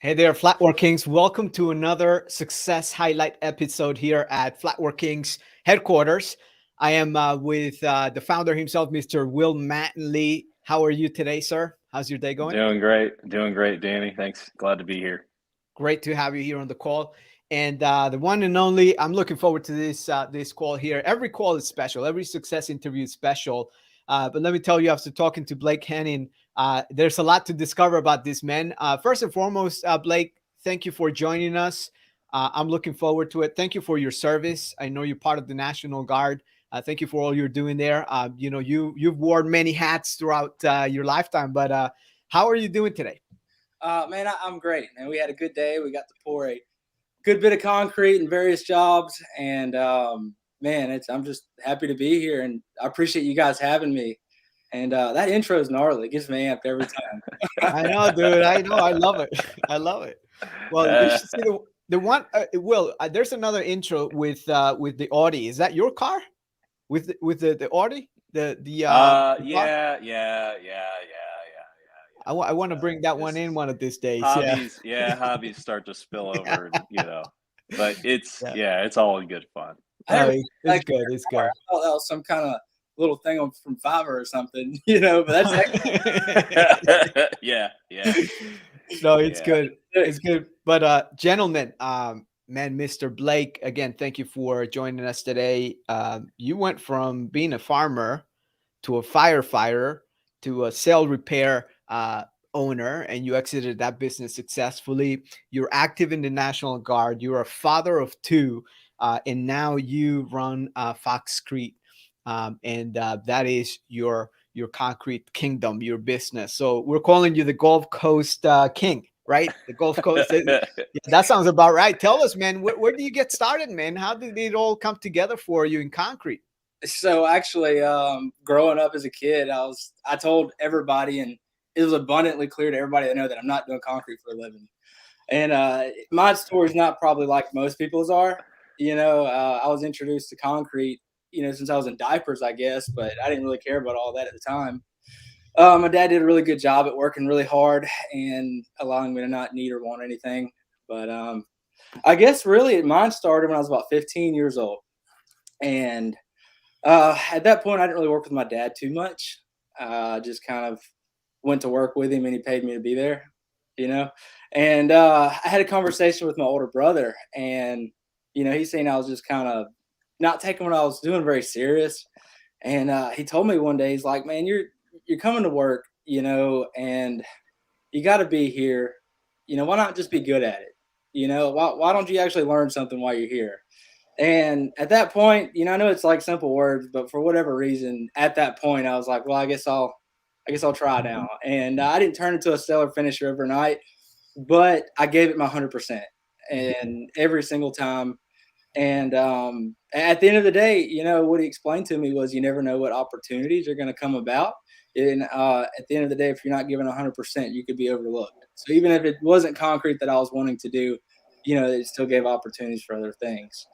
Hey there, Flatwork Kings. Welcome to another success highlight episode here at Flatwork Kings headquarters. I am with the founder himself, Mr. Will Mattingly. How are you today, sir? How's your day going? Doing great, Danny. Thanks. Glad to be here. Great to have you here on the call. And the one and only, I'm looking forward to this call here. Every call is special. Every success interview is special. But let me tell you, after talking to Blake Henning, there's a lot to discover about this man. First and foremost, Blake, thank you for joining us. I'm looking forward to it. Thank you for your service. I know you're part of the National Guard. Thank you for all you're doing there. You've worn many hats throughout your lifetime. But how are you doing today? Man, I'm great, man. We had a good day. We got to pour a good bit of concrete in various jobs, and man, I'm just happy to be here, and I appreciate you guys having me. And that intro is gnarly; it gets me amped every time. I know, dude. I know. I love it. I love it. Well, you should see the one. Will there's another intro with the Audi. Is that your car? With the Audi? The car? I want to bring that one in one of these days. Yeah. Hobbies start to spill Yeah. over, but it's Yeah. it's all good fun. I No, never it's good. It's I good. thought that was some kind of little thing from Fiverr or something, But that's Yeah, yeah, No, it's yeah. good. It's good. But gentlemen, man, Mr. Blake, again, thank you for joining us today. You went from being a farmer to a firefighter to a cell repair owner, and you exited that business successfully. You're active in the National Guard. You're a father of two, and now you run Foxcrete, and that is your concrete kingdom, your business. So we're calling you the Gulf Coast King, right? The Gulf Coast. Yeah, that sounds about right. Tell us, man, where do you get started, man? How did it all come together for you in concrete? so. Actually, growing up as a kid, I told everybody, and it was abundantly clear to everybody that know that I'm not doing concrete for a living. And my story is not probably like most people's are. I was introduced to concrete, since I was in diapers, I guess, but I didn't really care about all that at the time. My dad did a really good job at working really hard and allowing me to not need or want anything. But I guess really mine started when I was about 15 years old. And at that point, I didn't really work with my dad too much. Just kind of went to work with him and he paid me to be there, you know. And I had a conversation with my older brother, and he's saying I was just kind of not taking what I was doing very serious. And he told me one day, he's like, "Man, you're coming to work, and you got to be here. Why not just be good at it? Why don't you actually learn something while you're here?" And at that point, I know it's like simple words, but for whatever reason, at that point, I was like, well, I guess I'll try now. And I didn't turn into a stellar finisher overnight, but I gave it my 100%, and every single time. And at the end of the day, what he explained to me was, you never know what opportunities are going to come about. And at the end of the day, if you're not giving 100%, you could be overlooked. So even if it wasn't concrete that I was wanting to do, it still gave opportunities for other things.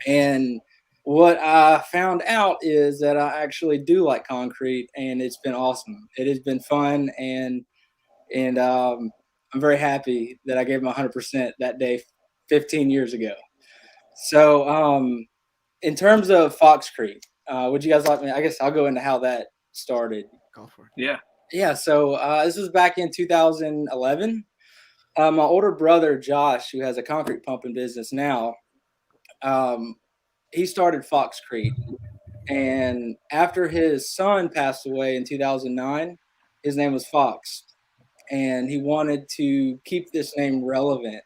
And what I found out is that I actually do like concrete, and it's been awesome. It has been fun, and I'm very happy that I gave my 100% that day 15 years ago. So, in terms of Foxcrete, would you guys like me? I guess I'll go into how that started. Go for it. Yeah. Yeah, so this was back in 2011. My older brother Josh, who has a concrete pumping business now, um, he started Foxcrete, and after his son passed away in 2009, his name was Fox, and he wanted to keep this name relevant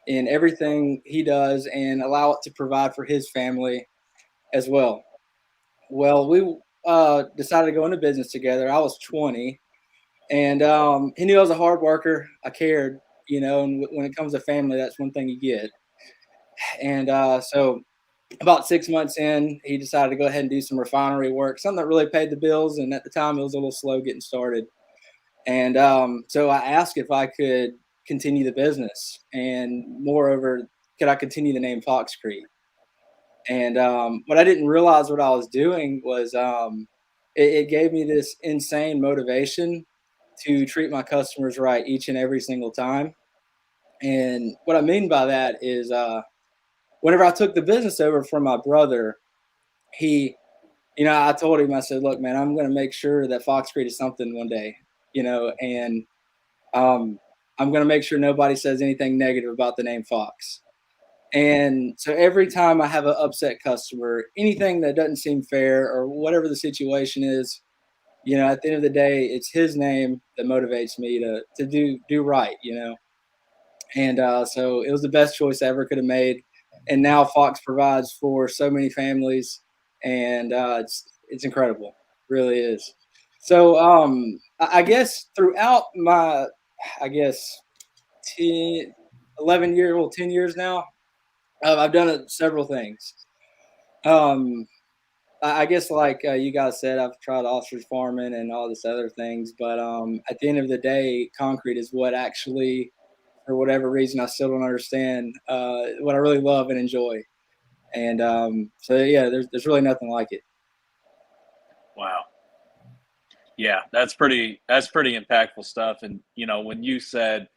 in everything he does and allow it to provide for his family as well. Well, we decided to go into business together. I was 20, and he knew I was a hard worker. I cared, and when it comes to family, that's one thing you get. And so about 6 months in, he decided to go ahead and do some refinery work, something that really paid the bills. And at the time, it was a little slow getting started. And so I asked if I could continue the business, and moreover, could I continue the name Foxcrete? And what I didn't realize what I was doing was it gave me this insane motivation to treat my customers right each and every single time. And what I mean by that is whenever I took the business over from my brother, he, I told him, I said, look, man, I'm going to make sure that Foxcrete is something one day, and I'm going to make sure nobody says anything negative about the name Fox. And so every time I have an upset customer, anything that doesn't seem fair or whatever the situation is, at the end of the day, it's his name that motivates me to do right, And so it was the best choice I ever could have made. And now Fox provides for so many families, and it's incredible, really is. So I guess throughout my, I guess 10, 11 years, well, 10 years now, I've done several things. I guess like you guys said, I've tried ostrich farming and all this other things, but at the end of the day, concrete is what actually, for whatever reason, I still don't understand, what I really love and enjoy. And so yeah, there's really nothing like it. Wow. Yeah, that's pretty impactful stuff. And when you said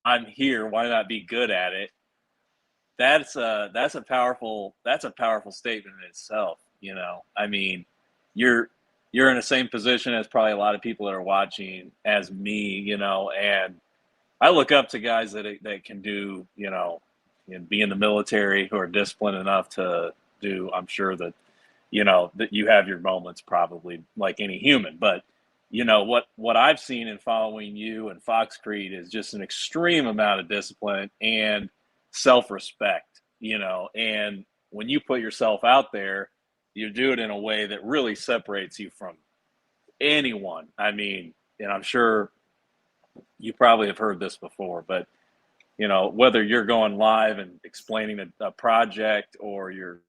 I'm here, why not be good at it? That's a powerful statement in itself. I mean, you're in the same position as probably a lot of people that are watching as me, and I look up to guys that can do, be in the military, who are disciplined enough to do. I'm sure that that you have your moments, probably like any human, but what I've seen in following you and Foxcrete is just an extreme amount of discipline and self-respect, and when you put yourself out there, you do it in a way that really separates you from anyone. I mean, and I'm sure you probably have heard this before, but whether you're going live and explaining a project, or you're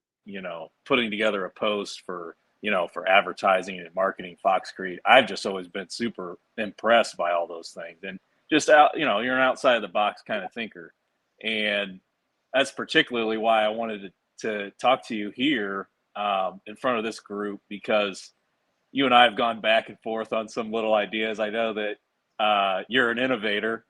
putting together a post for for advertising and marketing Foxcrete, I've just always been super impressed by all those things. And just you're an outside of the box kind of thinker, and that's particularly why I wanted to talk to you here in front of this group, because you and I have gone back and forth on some little ideas. I know that you're an innovator,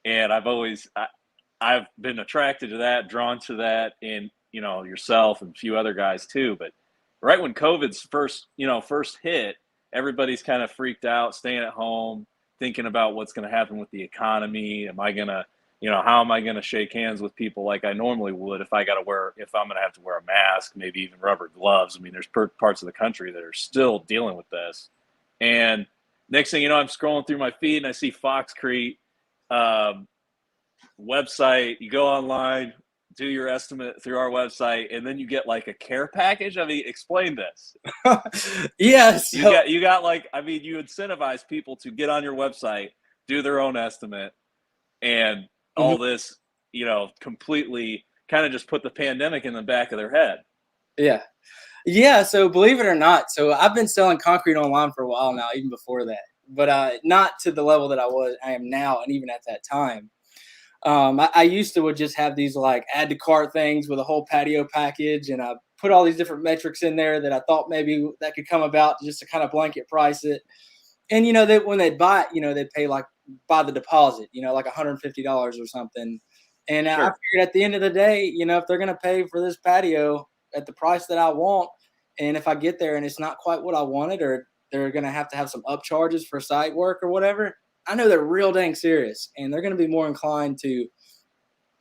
and I've been attracted to that, drawn to that, and yourself and a few other guys too. But right when COVID's first hit, everybody's kind of freaked out, staying at home, thinking about what's going to happen with the economy. Am I gonna, how am I going to shake hands with people like I normally would if I'm going to have to wear a mask, maybe even rubber gloves? I mean, there's parts of the country that are still dealing with this. And next thing you know, I'm scrolling through my feed and I see Foxcrete website. You go online, do your estimate through our website, and then you get like a care package. I mean, explain this. Yes. You got like, I mean, you incentivize people to get on your website, do their own estimate, and all this, completely kind of just put the pandemic in the back of their head. Yeah. Yeah. So believe it or not, so I've been selling concrete online for a while now, even before that, but not to the level that I am now. And even at that time, I used to would just have these like add to cart things with a whole patio package, and I put all these different metrics in there that I thought maybe that could come about just to kind of blanket price it. And when they buy it, they'd pay like by the deposit, like $150 or something. And I figured at the end of the day, if they're gonna pay for this patio at the price that I want, and if I get there and it's not quite what I wanted, or they're gonna have to have some up charges for site work or whatever, I know they're real dang serious, and they're going to be more inclined to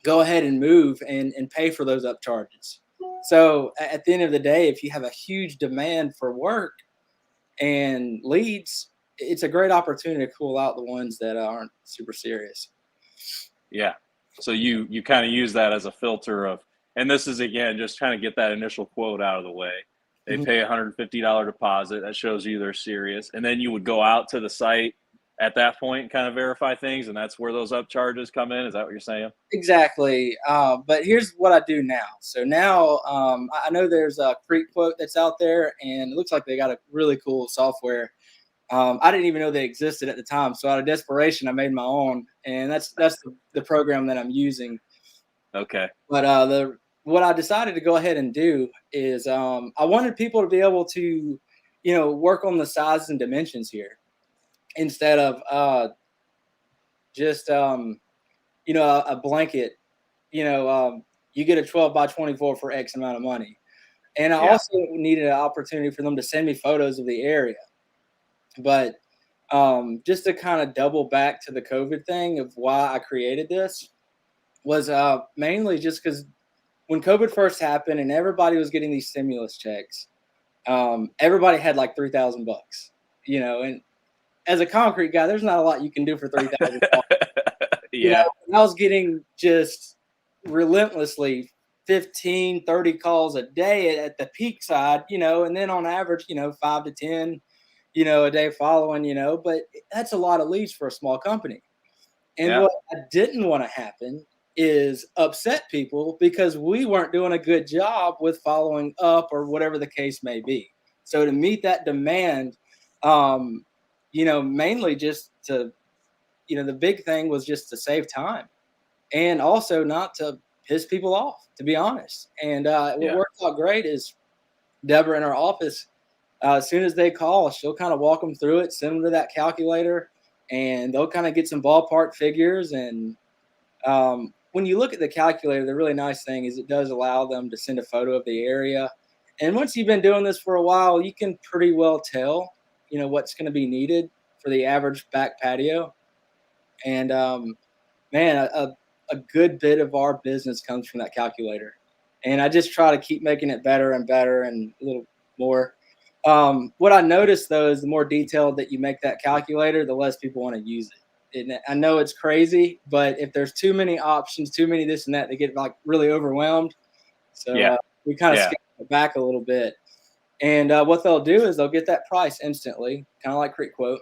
go ahead and move and pay for those up charges. So at the end of the day, if you have a huge demand for work and leads, it's a great opportunity to cool out the ones that aren't super serious. Yeah. So you kind of use that as a filter of, and this is again, just trying to get that initial quote out of the way. They pay $150 deposit. That shows you they're serious. And then you would go out to the site at that point and kind of verify things, and that's where those up charges come in. Is that what you're saying? Exactly. But here's what I do now. So now I know there's a Crete quote that's out there, and it looks like they got a really cool software. I didn't even know they existed at the time. So out of desperation, I made my own, and that's the program that I'm using. Okay. But what I decided to go ahead and do is I wanted people to be able to, work on the sizes and dimensions here, instead of just a blanket you get a 12 by 24 for X amount of money. And I also needed an opportunity for them to send me photos of the area. But just to kind of double back to the COVID thing of why I created this was mainly just because when COVID first happened and everybody was getting these stimulus checks, everybody had like $3,000, and as a concrete guy, there's not a lot you can do for $3,000. Yeah. I was getting just relentlessly 15, 30 calls a day at the peak side, and then on average, 5 to 10, a day following, but that's a lot of leads for a small company. And what I didn't want to happen is upset people because we weren't doing a good job with following up or whatever the case may be. So to meet that demand, mainly just to, the big thing was just to save time and also not to piss people off, to be honest. And what worked out great is Deborah in our office, as soon as they call, she'll kind of walk them through it, send them to that calculator, and they'll kind of get some ballpark figures. And when you look at the calculator, the really nice thing is it does allow them to send a photo of the area. And once you've been doing this for a while, you can pretty well tell, what's going to be needed for the average back patio. And man, a good bit of our business comes from that calculator. And I just try to keep making it better and better and a little more. What I noticed, though, is the more detailed that you make that calculator, the less people want to use it. And I know it's crazy, but if there's too many options, too many this and that, they get like really overwhelmed. So we kind of scale it back a little bit. And what they'll do is they'll get that price instantly, kind of like Creek Quote.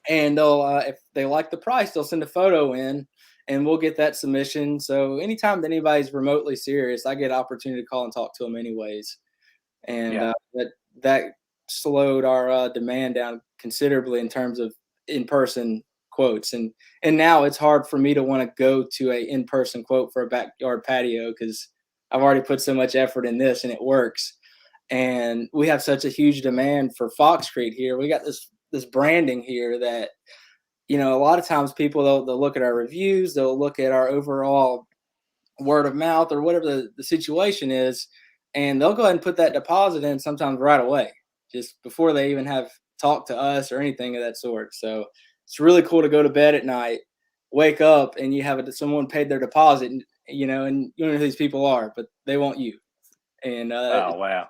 And they'll, if they like the price, they'll send a photo in, and we'll get that submission. So anytime that anybody's remotely serious, I get opportunity to call and talk to them anyways. And that slowed our demand down considerably in terms of in-person quotes. And now it's hard for me to want to go to a in-person quote for a backyard patio because I've already put so much effort in this and it works. And we have such a huge demand for Foxcrete here. We got this branding here that, a lot of times people, they'll look at our reviews, they'll look at our overall word of mouth or whatever the situation is, and they'll go ahead and put that deposit in sometimes right away, just before they even have talked to us or anything of that sort. So it's really cool to go to bed at night, wake up, and you have someone paid their deposit, and you don't know who these people are, but they want you. And oh wow.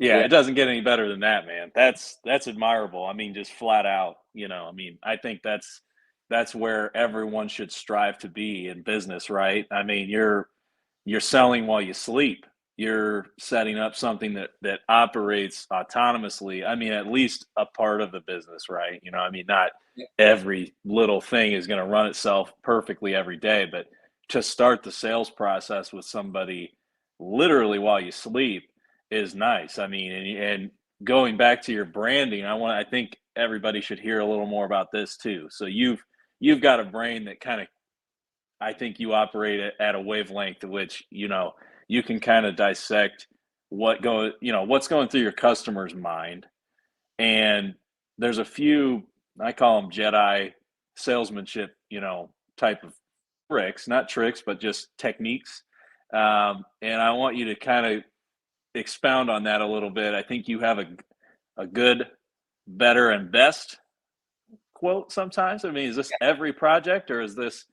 Yeah, it doesn't get any better than that, man. That's admirable. I mean, just flat out, I think that's where everyone should strive to be in business, right? I mean, you're selling while you sleep. You're setting up something that operates autonomously. I mean, at least a part of the business, right? Not every little thing is going to run itself perfectly every day, but to start the sales process with somebody literally while you sleep is nice. I mean, and going back to your branding, I think everybody should hear a little more about this too. So you've got a brain that kind of, I think you operate at a wavelength at which, you can kind of dissect what's going through your customer's mind. And there's a few, I call them Jedi salesmanship, type of tricks, but just techniques. And I want you to kind of expound on that a little bit. I think you have a good, better, and best quote sometimes. I mean, is this every project, or is this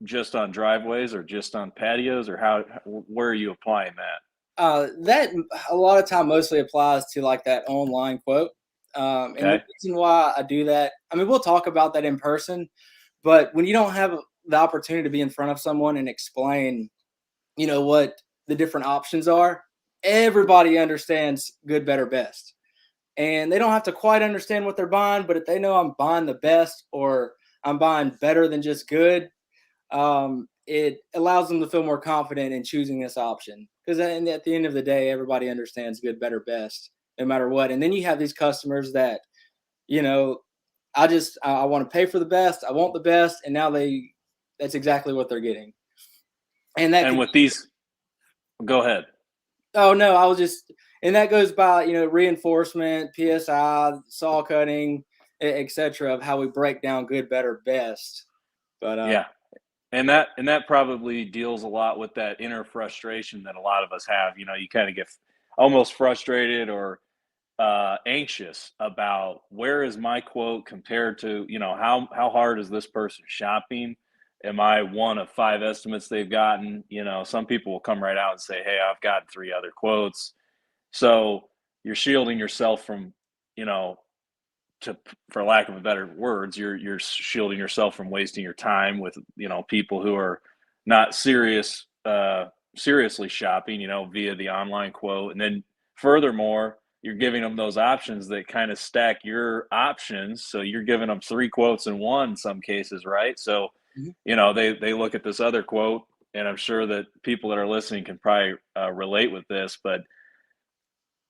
just on driveways or just on patios, or where are you applying that? That a lot of time mostly applies to like that online quote. And the reason why I do that, I mean, we'll talk about that in person, but when you don't have the opportunity to be in front of someone and explain, what the different options are, everybody understands good, better, best. And they don't have to quite understand what they're buying, but if they know I'm buying the best or I'm buying better than just good, it allows them to feel more confident in choosing this option. Because at the end of the day, everybody understands good, better, best, no matter what. And then you have these customers that, I want to pay for the best. I want the best. And now that's exactly what they're getting. And with these, go ahead. Oh no, I was just, and that goes by, reinforcement, PSI, saw cutting, etc., of how we break down good, better, best. But And that probably deals a lot with that inner frustration that a lot of us have. You kind of get almost frustrated or anxious about where is my quote compared to, how hard is this person shopping? Am I one of five estimates they've gotten? Some people will come right out and say, hey, I've got three other quotes. So you're shielding yourself from, you know, to for lack of a better words, you're shielding yourself from wasting your time with, people who are not seriously shopping, via the online quote. And then furthermore, you're giving them those options that kind of stack your options. So you're giving them three quotes in one in some cases, right? So, Mhm. they look at this other quote, and I'm sure that people that are listening can probably relate with this, but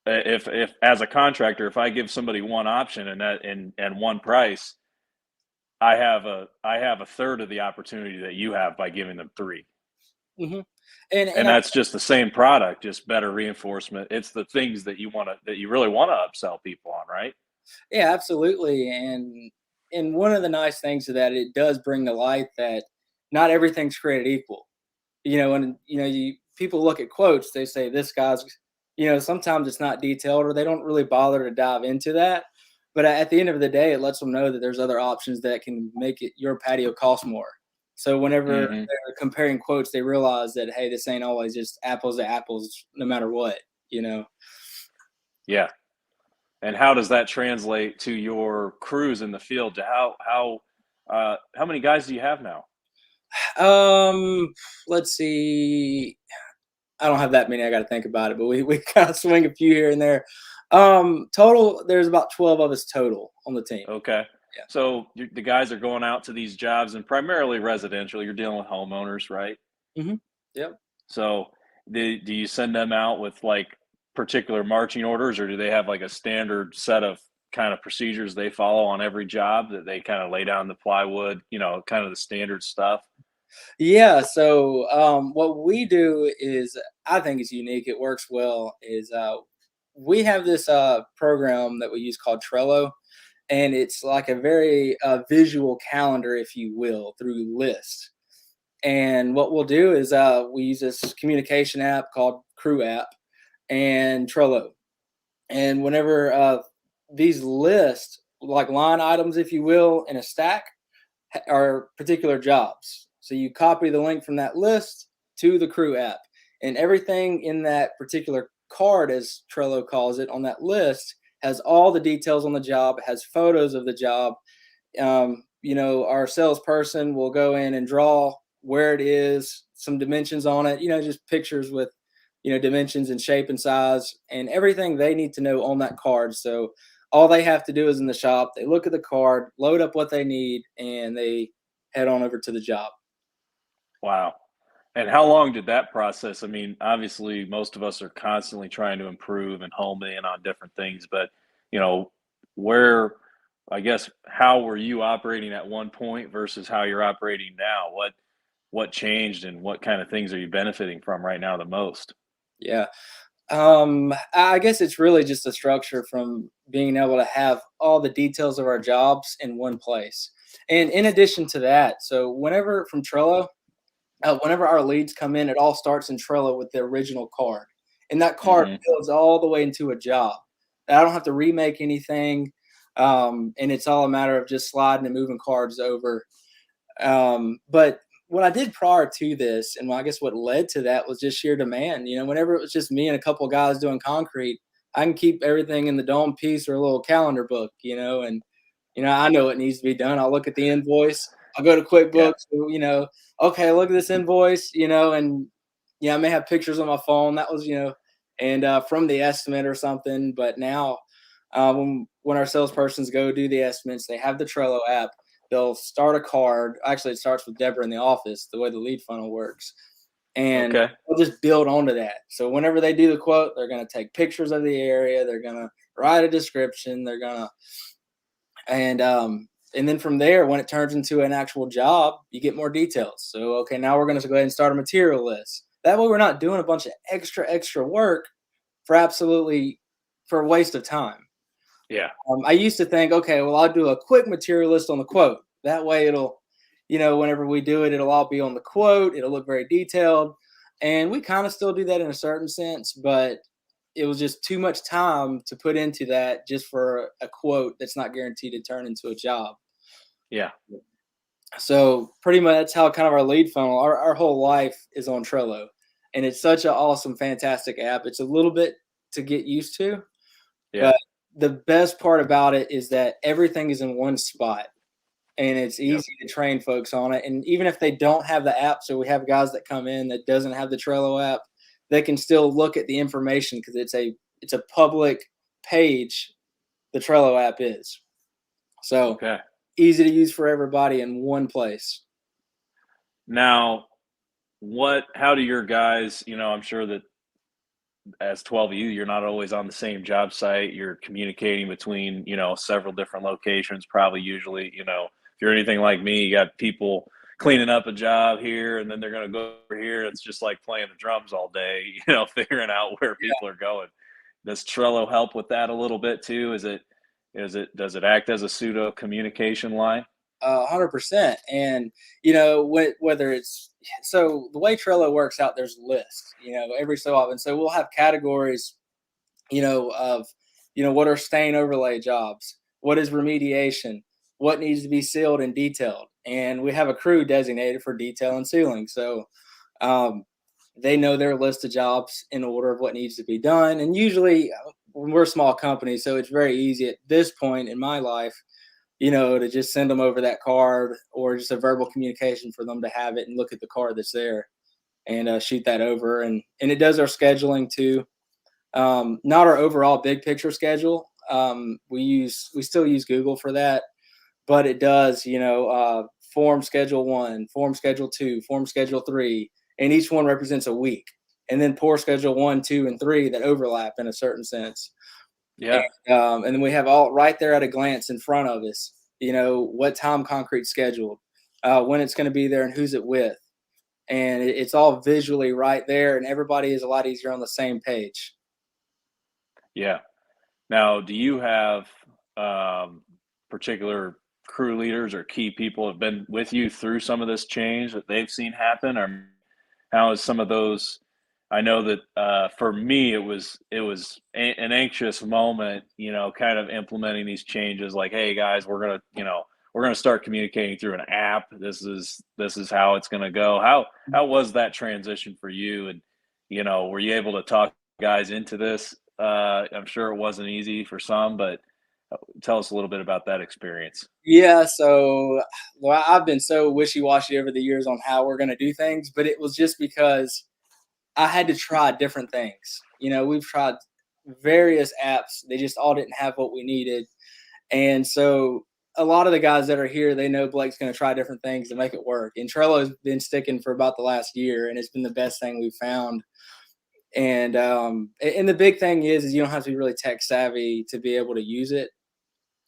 if as a contractor, if I give somebody one option and one price, I have a third of the opportunity that you have by giving them three. Mhm. And And that's just the same product, just better reinforcement. It's the things that you really want to upsell people on, right? Yeah, absolutely. And one of the nice things of that, it does bring to light that not everything's created equal. And people look at quotes, they say this guy's, sometimes it's not detailed or they don't really bother to dive into that. But at the end of the day, it lets them know that there's other options that can make your patio cost more. So whenever Hmm. they're comparing quotes, they realize that, hey, this ain't always just apples to apples, no matter what, you know. Yeah. And how does that translate to your crews in the field? To how many guys do you have now? Um, let's see. I don't have that many. I got to think about it, but we kind of swing a few here and there. Total, there's about 12 of us total on the team. Okay. So the guys are going out to these jobs and primarily residential. You're dealing with homeowners, right? Yeah. Yep. So do you send them out with like particular marching orders, or do they have like a standard set of kind of procedures they follow on every job that they kind of lay down the plywood, kind of the standard stuff? Yeah. So what we do is, I think it's unique. It works well. Is we have this program that we use called Trello, and it's like a very visual calendar, if you will, through lists. And what we'll do is we use this communication app called Crew app and Trello. And whenever these lists, like line items, if you will, in a stack, are particular jobs. So you copy the link from that list to the Crew app, and everything in that particular card, as Trello calls it, on that list has all the details on the job, has photos of the job. Our salesperson will go in and draw where it is, some dimensions on it, just pictures with, dimensions and shape and size and everything they need to know on that card. So all they have to do is in the shop, they look at the card, load up what they need, and they head on over to the job. Wow. And how long did that process? I mean, obviously, most of us are constantly trying to improve and home in on different things, but you know, where, I guess, how were you operating at one point versus how you're operating now? What changed, and what kind of things are you benefiting from right now the most? Yeah. I guess it's really just a structure from being able to have all the details of our jobs in one place. And in addition to that, so whenever from Trello, whenever our leads come in, it all starts in Trello with the original card. And that card Hmm. builds all the way into a job. I don't have to remake anything. And it's all a matter of just sliding and moving cards over. But what I did prior to this, and I guess what led to that was just sheer demand. Whenever it was just me and a couple of guys doing concrete, I can keep everything in the dome piece or a little calendar book, and I know what needs to be done. I'll look at the invoice. I'll go to Yeah. QuickBooks. Okay, look at this invoice. And I may have pictures on my phone. That was, and from the estimate or something. But now, when our salespersons go do the estimates, they have the Trello app. They'll start a card. Actually, it starts with Deborah in the office, the way the lead funnel works. And Okay. they'll just build onto that. So whenever they do the quote, they're going to take pictures of the area. They're going to write a description. They're going to, and then from there, when it turns into an actual job, you get more details. So, okay, now we're going to go ahead and start a material list. That way we're not doing a bunch of extra work for a waste of time. Yeah. I used to think, okay, well, I'll do a quick material list on the quote. That way whenever we do it, it'll all be on the quote. It'll look very detailed. And we kind of still do that in a certain sense, but it was just too much time to put into that just for a quote that's not guaranteed to turn into a job. Yeah. So pretty much that's how kind of our lead funnel, our whole life is on Trello. And it's such an awesome, fantastic app. It's a little bit to get used to, Yeah. but the best part about it is that everything is in one spot and it's easy to train folks on it. And even if they don't have the app, so we have guys that come in that doesn't have the Trello app, they can still look at the information because it's a public page. The Trello app is so easy to use for everybody in one place. Now, how do your guys, I'm sure that as 12 of you, you're not always on the same job site. You're communicating between, several different locations, probably usually, if you're anything like me, you got people cleaning up a job here and then they're going to go over here. It's just like playing the drums all day, figuring out where people are going. Does Trello help with that a little bit too? Does it act as a pseudo communication line? 100%. And whether it's so the way Trello works out, there's lists, every so often. So we'll have categories, of what are stain overlay jobs, what is remediation, what needs to be sealed and detailed, and we have a crew designated for detail and sealing. So they know their list of jobs in order of what needs to be done. And usually we're a small company, so it's very easy at this point in my life to just send them over that card or just a verbal communication for them to have it and look at the card that's there and shoot that over. And it does our scheduling too. Not our overall big picture schedule. We still use Google for that, but it does, form schedule 1, form schedule 2, form schedule 3, and each one represents a week. And then pour schedule 1, 2, and 3 that overlap in a certain sense. Yeah. And then we have all right there at a glance in front of us, what time concrete's scheduled, when it's going to be there and who's it with. And it's all visually right there, and everybody is a lot easier on the same page. Yeah. Now, do you have particular crew leaders or key people have been with you through some of this change that they've seen happen? Or how is some of those? I know that for me, it was an anxious moment, kind of implementing these changes. Like, hey guys, we're gonna start communicating through an app. This is how it's gonna go. How was that transition for you? And were you able to talk guys into this? I'm sure it wasn't easy for some, but tell us a little bit about that experience. Yeah, so I've been so wishy-washy over the years on how we're going to do things, but it was just because I had to try different things. We've tried various apps. They just all didn't have what we needed. And so a lot of the guys that are here, they know Blake's going to try different things to make it work. And Trello has been sticking for about the last year, and it's been the best thing we've found. And the big thing is you don't have to be really tech savvy to be able to use it.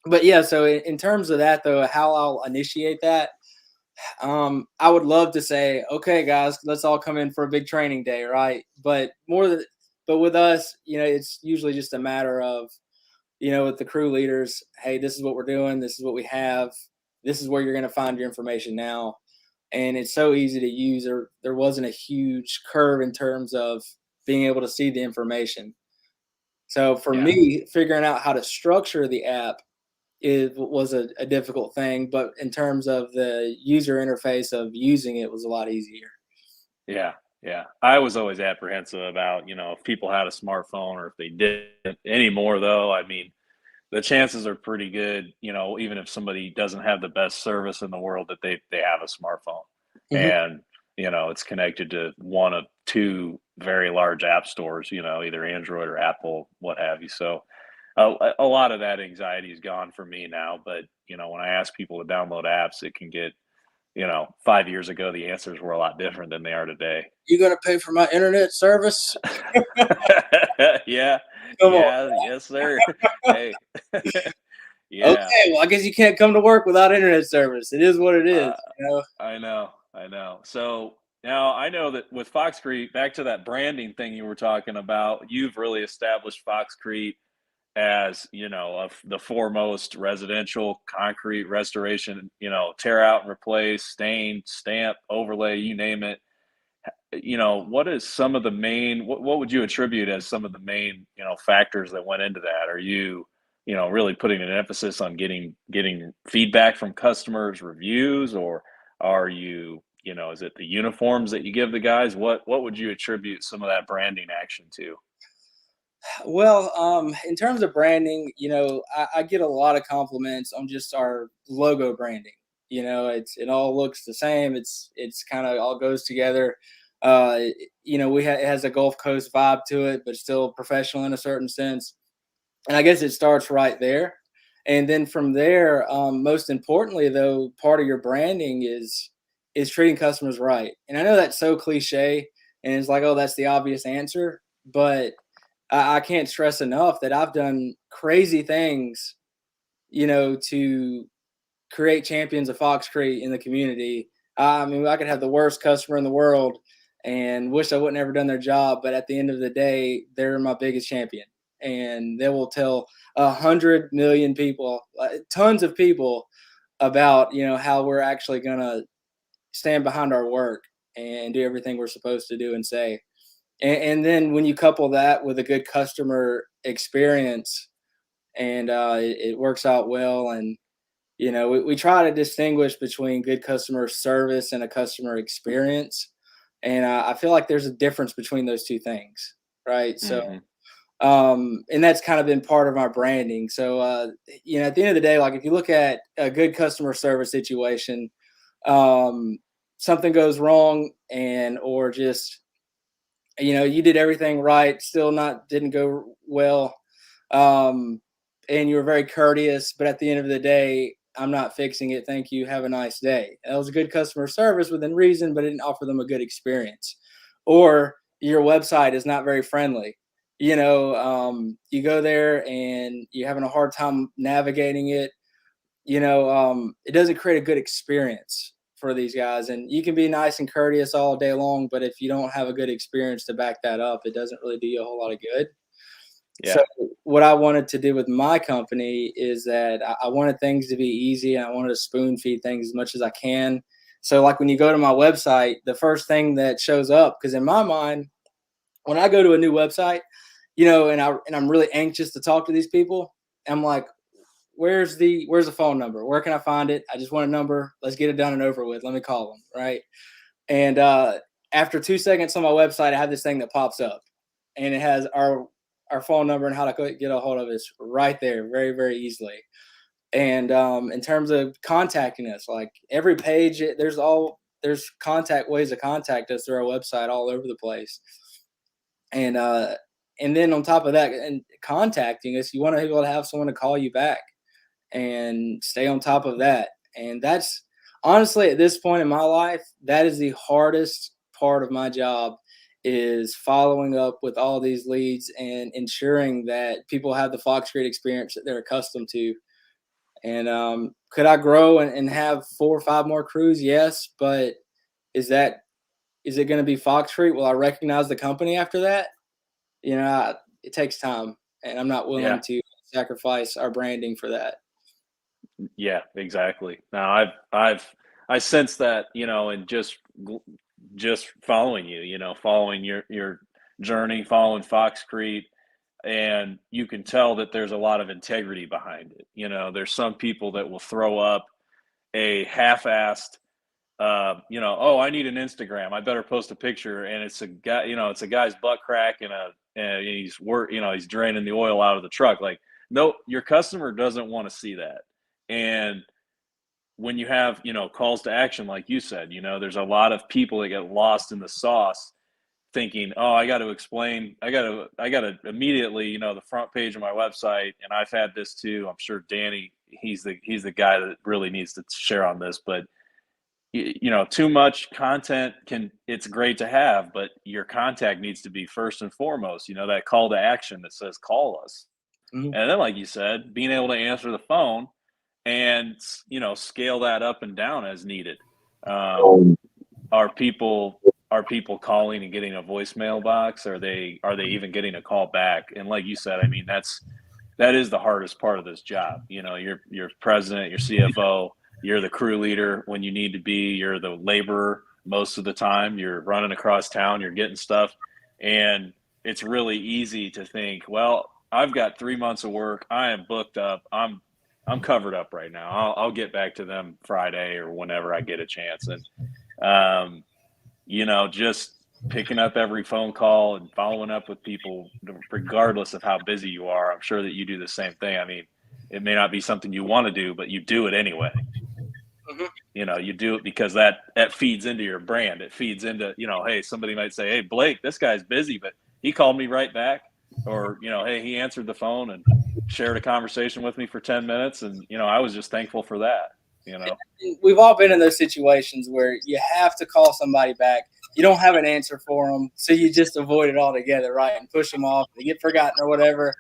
But yeah, so in terms of that though, how I'll initiate that, I would love to say, okay, guys, let's all come in for a big training day, right? But with us, it's usually just a matter of, with the crew leaders, hey, this is what we're doing, this is what we have, this is where you're going to find your information now, and it's so easy to use. There wasn't a huge curve in terms of being able to see the information. So for me, figuring out how to structure the app was a difficult thing, but in terms of the user interface of using it was a lot easier. Yeah. Yeah. I was always apprehensive about, if people had a smartphone or if they didn't anymore, though. I mean, the chances are pretty good, even if somebody doesn't have the best service in the world, that they have a smartphone. Mm-hmm. And, it's connected to one of two very large app stores, either Android or Apple, what have you. So a lot of that anxiety is gone for me now. But, when I ask people to download apps, it can get, 5 years ago, the answers were a lot different than they are today. You gonna pay for my internet service? Yeah. Come Yeah. on. Yes, sir. Hey. Yeah. Okay, well, I guess you can't come to work without internet service. It is what it is. I know. So now I know that with Foxcrete, back to that branding thing you were talking about, you've really established Foxcrete as, of the foremost residential concrete restoration, tear out and replace, stain, stamp, overlay, you name it. What is some of the main, what would you attribute as some of the main, factors that went into that? Are you, really putting an emphasis on getting feedback from customers, reviews, or are you, is it the uniforms that you give the guys? What would you attribute some of that branding action to? Well, in terms of branding, I get a lot of compliments on just our logo branding. It all looks the same. It's kind of all goes together. It has a Gulf Coast vibe to it, but still professional in a certain sense. And I guess it starts right there. And then from there, most importantly, though, part of your branding is treating customers right. And I know that's so cliche, and it's like, oh, that's the obvious answer, but I can't stress enough that I've done crazy things, to create champions of Foxcrete in the community. I mean, I could have the worst customer in the world and wish I wouldn't ever done their job, but at the end of the day, they're my biggest champion, and they will tell 100 million people, tons of people, about how we're actually gonna stand behind our work and do everything we're supposed to do and say. And then when you couple that with a good customer experience, and it works out well. And we try to distinguish between good customer service and a customer experience, and I feel like there's a difference between those two things, right? So Hmm. and that's kind of been part of my branding. So at the end of the day, like if you look at a good customer service situation, um, something goes wrong, and or just you did everything right, still not didn't go well, um, and you were very courteous, but at the end of the day, I'm not fixing it. Thank you. Have a nice day. That was a good customer service within reason, but it didn't offer them a good experience. Or your website is not very friendly. You go there and you're having a hard time navigating it. It doesn't create a good experience for these guys. And you can be nice and courteous all day long, but if you don't have a good experience to back that up, it doesn't really do you a whole lot of good. Yeah. So what I wanted to do with my company is that I wanted things to be easy, and I wanted to spoon feed things as much as I can. So like when you go to my website, the first thing that shows up, because in my mind, when I go to a new website, and I'm really anxious to talk to these people, I'm like, where's the phone number? Where can I find it? I just want a number. Let's get it done and over with. Let me call them, right? And after 2 seconds on my website, I have this thing that pops up, and it has our phone number and how to get a hold of us right there, very very easily. And in terms of contacting us, like every page, there's contact ways to contact us through our website all over the place. And and then on top of that, and contacting us, you want to be able to have someone to call you back and stay on top of that. And that's honestly, at this point in my life, that is the hardest part of my job, is following up with all these leads and ensuring that people have the Foxcrete experience that they're accustomed to. And could I grow and have 4 or 5 more crews? Yes, but is that is it going to be Foxcrete? Will I recognize the company after that? It takes time, and I'm not willing Yeah. to sacrifice our branding for that. Yeah, exactly. Now I sense that, and just following you, following your journey, following Foxcrete, and you can tell that there's a lot of integrity behind it. There's some people that will throw up a half-assed, oh, I need an Instagram. I better post a picture, and it's a guy, it's a guy's butt crack and he's draining the oil out of the truck. Like, no, your customer doesn't want to see that. And when you have, calls to action, like you said, there's a lot of people that get lost in the sauce thinking, oh, I got to explain, I got to immediately, the front page of my website. And I've had this too. I'm sure Danny, he's the guy that really needs to share on this, but too much content it's great to have, but your contact needs to be first and foremost, that call to action that says, call us. Mhm. And then, like you said, being able to answer the phone and, scale that up and down as needed. Um, are people calling and getting a voicemail box? Are they even getting a call back? And like you said, I mean, that is the hardest part of this job. You know, you're president, you're CFO, you're the crew leader when you need to be, you're the laborer most of the time, you're running across town, you're getting stuff. And it's really easy to think, well, I've got 3 months of work. I am booked up. I'm covered up right now. I'll get back to them Friday or whenever I get a chance. And you know, just picking up every phone call and following up with people, regardless of how busy you are. I'm sure that you do the same thing. I mean, it may not be something you want to do, but you do it anyway. Mhm. You know, you do it because that feeds into your brand. It feeds into, you know, hey, somebody might say, hey, Blake, this guy's busy, but he called me right back. Or, you know, hey, he answered the phone and shared a conversation with me for 10 minutes. And, you know, I was just thankful for that, you know. We've all been in those situations where you have to call somebody back. You don't have an answer for them, so you just avoid it altogether, right? And push them off. They get forgotten or whatever.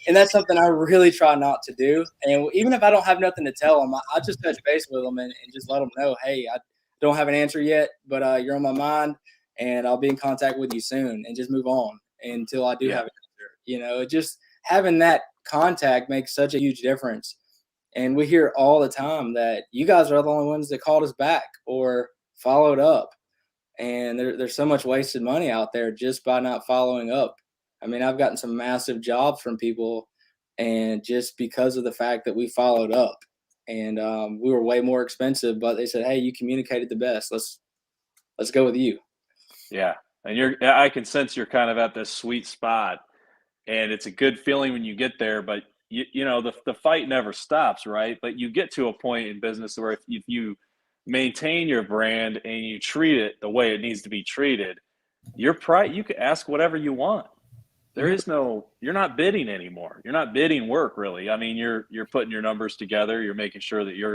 And that's something I really try not to do. And even if I don't have nothing to tell them, I just touch base with them and just let them know, hey, I don't have an answer yet, but you're on my mind, and I'll be in contact with you soon, and just move on until I do have an answer. You know, just having that contact makes such a huge difference. And we hear all the time that you guys are the only ones that called us back or followed up. And there's so much wasted money out there just by not following up. I mean, I've gotten some massive jobs from people, and just because of the fact that we followed up, and we were way more expensive, but they said, "Hey, you communicated the best. Let's go with you." Yeah. And I can sense you're kind of at this sweet spot, and it's a good feeling when you get there, but you know, the fight never stops, right? But you get to a point in business where if you maintain your brand and you treat it the way it needs to be treated, you can ask whatever you want. There is no, you're not bidding anymore. You're not bidding work really. I mean, you're putting your numbers together. You're making sure that you're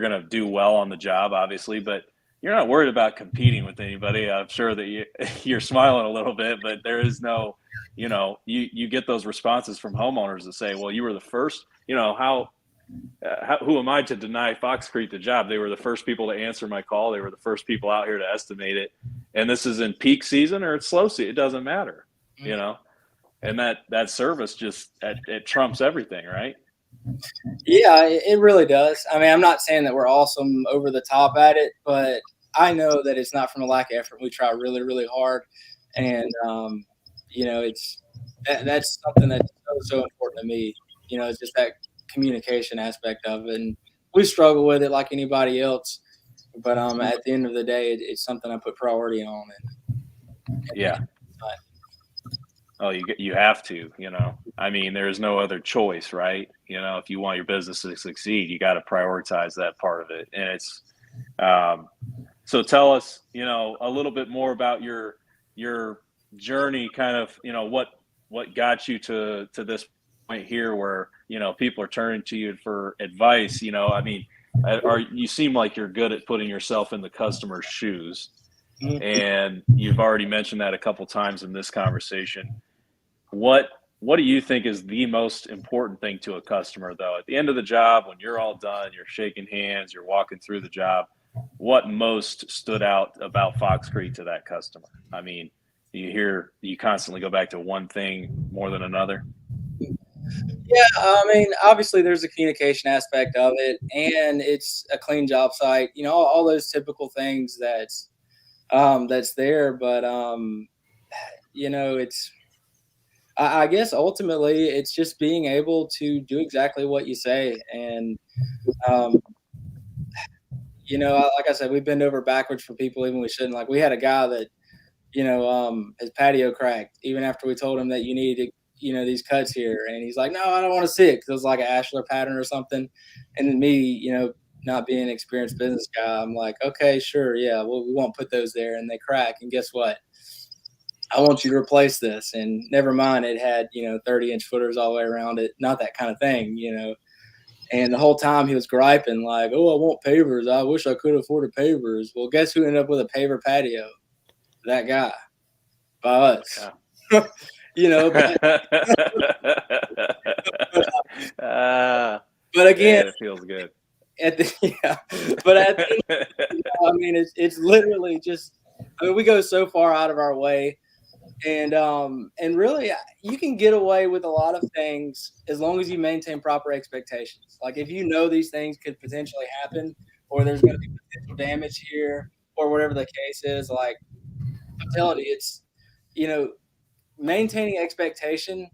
gonna do well on the job, obviously, but you're not worried about competing with anybody. I'm sure that you're smiling a little bit, but there is no, you know, you get those responses from homeowners that say, well, you were the first, you know, who am I to deny Foxcrete the job? They were the first people to answer my call. They were the first people out here to estimate it. And this is in peak season or it's slow season. It doesn't matter, you know, and that service just, it trumps everything, right? Yeah, it really does. I mean, I'm not saying that we're awesome over the top at it, but I know that it's not from a lack of effort. We try really, really hard. And, you know, that's something that's so important to me. You know, it's just that communication aspect of it. And we struggle with it like anybody else. But at the end of the day, it's something I put priority on. Yeah. Oh, you have to, you know. I mean, there's no other choice, right? You know, if you want your business to succeed, you got to prioritize that part of it. And it's so tell us, you know, a little bit more about your journey, kind of, you know, what got you to this point here where, you know, people are turning to you for advice. You know, I mean, you seem like you're good at putting yourself in the customer's shoes. And you've already mentioned that a couple times in this conversation. What do you think is the most important thing to a customer, though? At the end of the job, when you're all done, you're shaking hands, you're walking through the job, what most stood out about Foxcrete to that customer? I mean, you constantly go back to one thing more than another? Yeah, I mean, obviously there's a communication aspect of it, and it's a clean job site. You know, all those typical things that's there. But you know, I guess ultimately it's just being able to do exactly what you say. And you know, like I said, we bend over backwards for people even we shouldn't. Like we had a guy that, you know, his patio cracked even after we told him that you needed, you know, these cuts here, and he's like, no, I don't want to see it because it was like an ashlar pattern or something. And then me, you know, not being an experienced business guy, I'm like, okay, sure, yeah, well, we won't put those there, and they crack, and guess what? I want you to replace this. And never mind, it had, you know, 30-inch footers all the way around it. Not that kind of thing, you know. And the whole time he was griping like, oh, I want pavers. I wish I could afford a pavers. Well, guess who ended up with a paver patio? That guy. By us. Yeah. You know, but again, man, it feels good. But at the end, you know, I mean, it's literally just, I mean, we go so far out of our way And really, you can get away with a lot of things as long as you maintain proper expectations. Like if you know these things could potentially happen, or there's going to be potential damage here, or whatever the case is. Like I'm telling you, it's maintaining expectation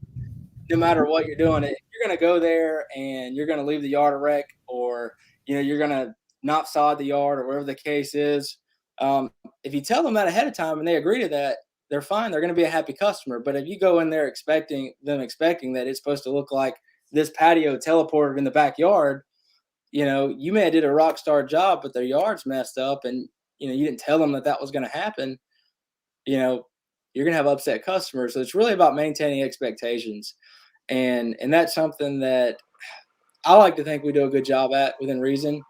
no matter what you're doing. If you're going to go there and you're going to leave the yard a wreck, or you're going to not sod the yard, or whatever the case is, if you tell them that ahead of time and they agree to that, they're fine. They're going to be a happy customer. But if you go in there expecting that it's supposed to look like this patio teleported in the backyard, you may have did a rock star job, but their yard's messed up, and you didn't tell them that was going to happen. You're going to have upset customers. So it's really about maintaining expectations. And that's something that I like to think we do a good job at within reason.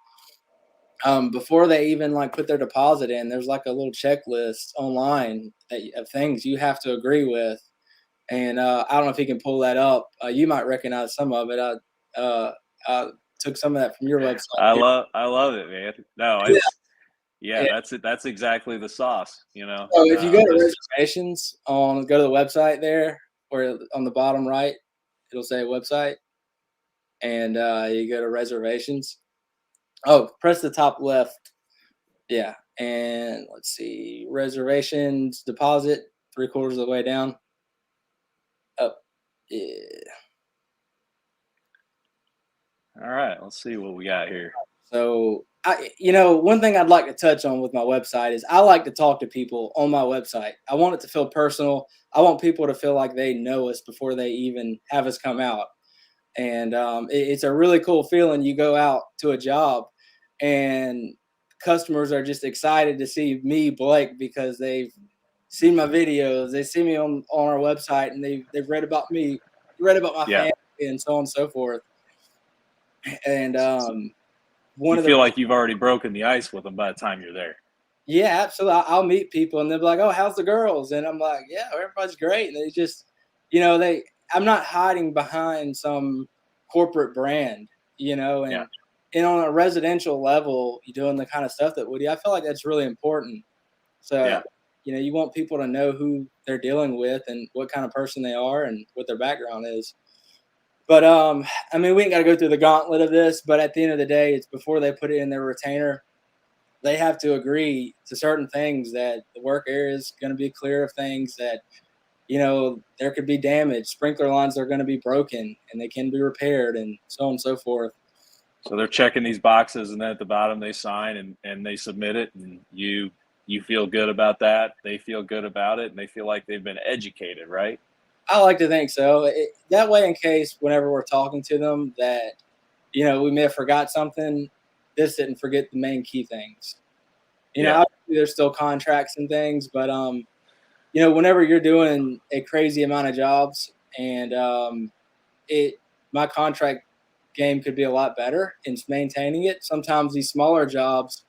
Before they even put their deposit in, there's like a little checklist online of things you have to agree with. And I don't know if you can pull that up. You might recognize some of it. I took some of that from your website. I love it, man. No, it's that's it. That's exactly the sauce, So if you go to reservations go to the website there, or on the bottom right, it'll say website, and you go to reservations. Oh, press the top left. Yeah, and let's see, reservations, deposit, 3/4 of the way down. Up, yeah. All right, let's see what we got here. So one thing I'd like to touch on with my website is I like to talk to people on my website. I want it to feel personal. I want people to feel like they know us before they even have us come out. And it's a really cool feeling. You go out to a job and customers are just excited to see me, Blake, because they've seen my videos. They see me on our website, and they've read about me, read about my family, and so on and so forth. And you feel like you've already broken the ice with them by the time you're there. Yeah, absolutely. I'll meet people and they'll be like, "Oh, how's the girls?" And I'm like, "Yeah, everybody's great." And they just, I'm not hiding behind some corporate brand, and on a residential level, you're doing the kind of stuff that Woody, I feel like that's really important. So, you want people to know who they're dealing with and what kind of person they are and what their background is. But we ain't got to go through the gauntlet of this, but at the end of the day, it's before they put it in their retainer, they have to agree to certain things, that the work area is going to be clear of things that, there could be damage. Sprinkler lines are going to be broken and they can be repaired, and so on and so forth. So they're checking these boxes, and then at the bottom they sign and they submit it, and you feel good about that. They feel good about it, and they feel like they've been educated, right? I like to think so. That way, in case whenever we're talking to them that, we may have forgot something, this didn't forget the main key things. Obviously there's still contracts and things, but whenever you're doing a crazy amount of jobs, and my contract game could be a lot better in maintaining it. Sometimes these smaller jobs,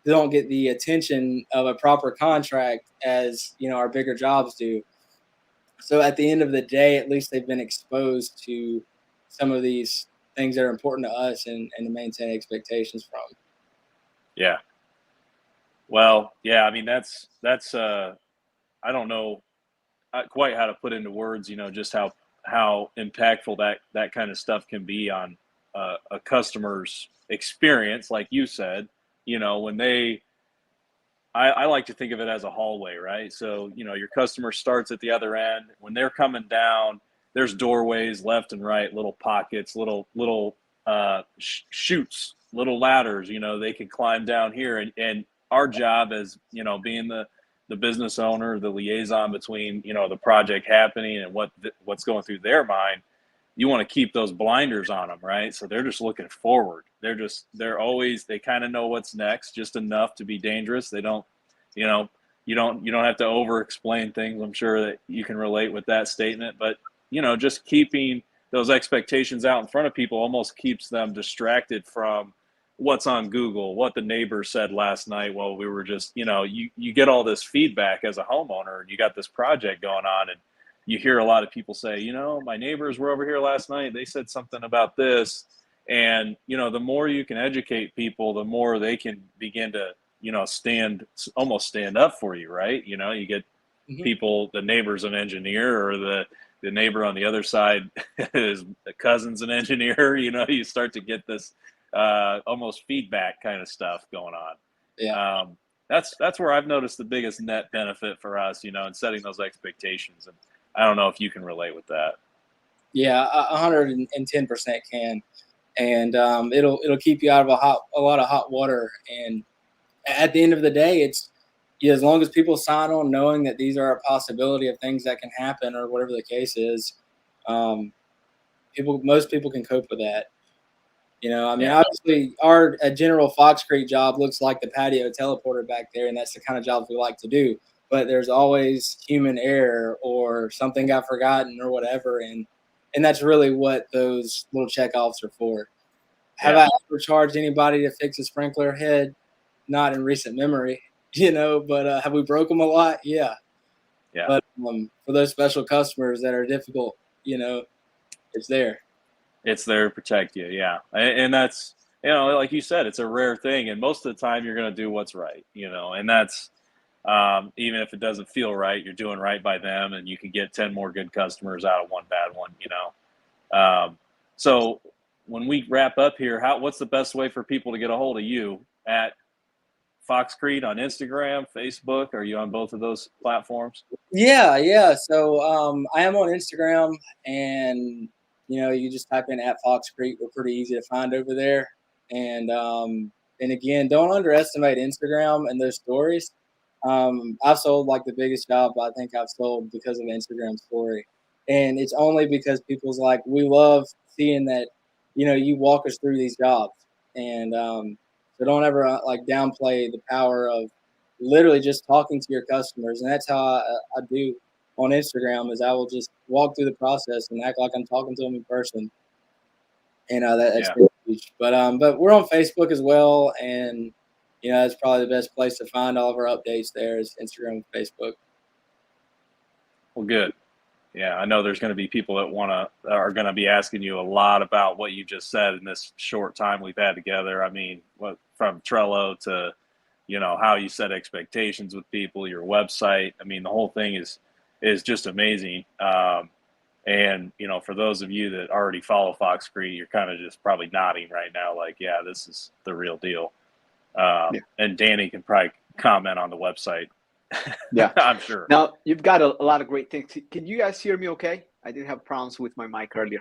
they don't get the attention of a proper contract as our bigger jobs do. So at the end of the day, at least they've been exposed to some of these things that are important to us, and to maintain expectations from. Yeah. Well, yeah, that's I don't know quite how to put into words, just how impactful that kind of stuff can be on a customer's experience. Like you said, when I like to think of it as a hallway, right? So, your customer starts at the other end. When they're coming down, there's doorways left and right, little pockets, little chutes, little ladders, they can climb down here. And our job as, being the business owner, the liaison between, the project happening and what's going through their mind, you want to keep those blinders on them, right? So they're just looking forward. They kind of know what's next, just enough to be dangerous. They don't, you don't have to over explain things. I'm sure that you can relate with that statement, but just keeping those expectations out in front of people almost keeps them distracted from what's on Google, what the neighbor said last night while we were just, you get all this feedback as a homeowner, and you got this project going on, and you hear a lot of people say, my neyBors were over here last night. They said something about this. And, the more you can educate people, the more they can begin to, stand up for you, right? You get people, the neighbor's an engineer, or the neighbor on the other side is the cousin's an engineer. You start to get this almost feedback kind of stuff going on. Yeah. That's where I've noticed the biggest net benefit for us, in setting those expectations. And I don't know if you can relate with that. Yeah, 110% can, and it'll keep you out of a lot of hot water. And at the end of the day, it's as long as people sign on knowing that these are a possibility of things that can happen or whatever the case is, most people can cope with that. I mean, obviously, a general Foxcrete job looks like the patio teleporter back there, and that's the kind of jobs we like to do. But there's always human error or something got forgotten or whatever, and that's really what those little checkoffs are for. Have I ever charged anybody to fix a sprinkler head? Not in recent memory, but have we broke them a lot? Yeah. But for those special customers that are difficult, it's there. It's there to protect you, yeah. And that's, like you said, it's a rare thing, and most of the time you're going to do what's right, and that's, even if it doesn't feel right, you're doing right by them, and you can get 10 more good customers out of one bad one, So when we wrap up here, what's the best way for people to get a hold of you? At Foxcrete on Instagram, Facebook? Are you on both of those platforms? Yeah. So I am on Instagram, and you just type in at Foxcrete. We're pretty easy to find over there. And again, don't underestimate Instagram and those stories. I've sold like the biggest job I think I've sold because of an Instagram story, and it's only because people's like, we love seeing that you walk us through these jobs, and so don't ever like downplay the power of literally just talking to your customers. And that's how I do on Instagram, is I will just walk through the process and act like I'm talking to them in person. And that's huge. But we're on Facebook as well, and that's probably the best place to find all of our updates. There is Instagram and Facebook. Well, good. Yeah, I know there's going to be people that are going to be asking you a lot about what you just said in this short time we've had together. I mean, from Trello to, how you set expectations with people, your website. I mean, the whole thing is just amazing. And, for those of you that already follow Foxcrete, you're kind of just probably nodding right now, like, yeah, this is the real deal. And Danny can probably comment on the website. Yeah, I'm sure. Now, you've got a lot of great things. Can you guys hear me okay? I didn't have problems with my mic earlier.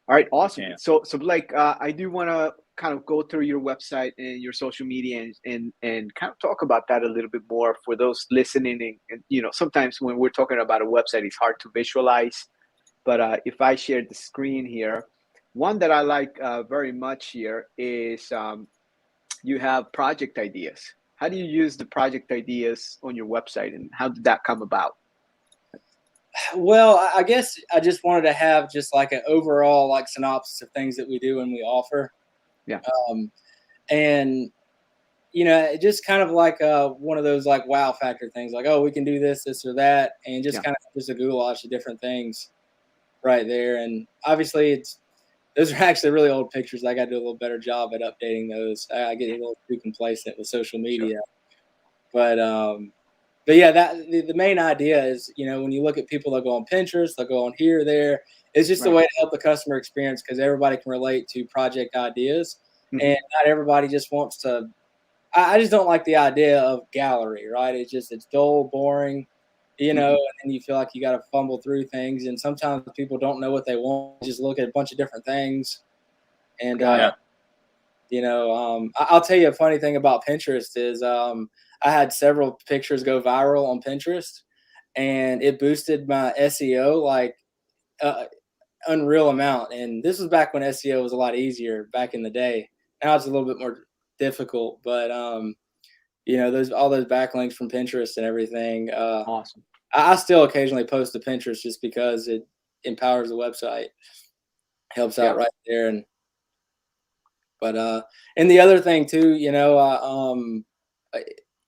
All right, awesome. So Blake, I do want to kind of go through your website and your social media and kind of talk about that a little bit more for those listening. And sometimes when we're talking about a website, it's hard to visualize. But if I share the screen here, one that I like very much here is you have project ideas. How do you use the project ideas on your website, and how did that come about? Well, I guess I just wanted to have just like an overall like synopsis of things that we do and we offer. Yeah. And just kind of like one of those like wow factor things, like, oh, we can do this or that, and just kind of just a goulash of different things right there. And obviously those are actually really old pictures. I got to do a little better job at updating those. I get a little too complacent with social media. Sure. But yeah, the main idea is, when you look at people that go on Pinterest, they'll go on here or there. It's just a way to help the customer experience, because everybody can relate to project ideas, and not everybody just wants to. I just don't like the idea of gallery, right? It's dull, boring, and then you feel like you got to fumble through things, and sometimes people don't know what they want. Just look at a bunch of different things, and I'll tell you a funny thing about Pinterest is I had several pictures go viral on Pinterest, and it boosted my SEO like unreal amount. And this was back when SEO was a lot easier back in the day. Now it's a little bit more difficult, but all those backlinks from Pinterest and everything. Awesome. I still occasionally post to Pinterest just because it empowers the website, helps out right there. And the other thing too,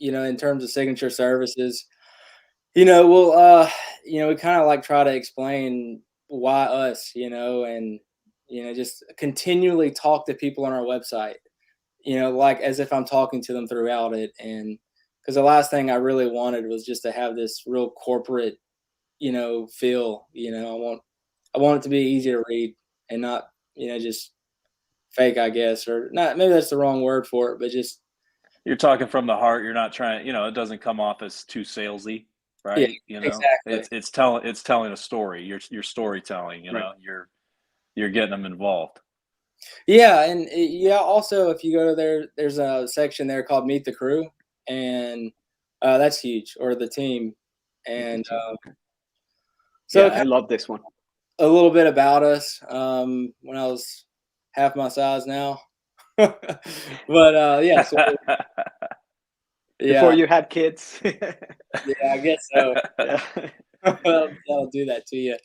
in terms of signature services, we'll we kind of like try to explain why us, and just continually talk to people on our website, like as if I'm talking to them throughout it. And because the last thing I really wanted was just to have this real corporate, feel. I want it to be easy to read and not, just fake, I guess, or not. Maybe that's the wrong word for it, but just You're talking from the heart. You're not trying, it doesn't come off as too salesy, yeah, right? exactly. It's telling a story. You're storytelling, Right. you're getting them involved. Yeah, and yeah. Also, if you go to there's a section there called Meet the Crew, and that's huge, or the team, and Okay. so Yeah, I love this one. a little bit about us. When I was half my size now, but yeah, so Before yeah, you had kids. yeah, I guess so. Yeah. That'll do that to you.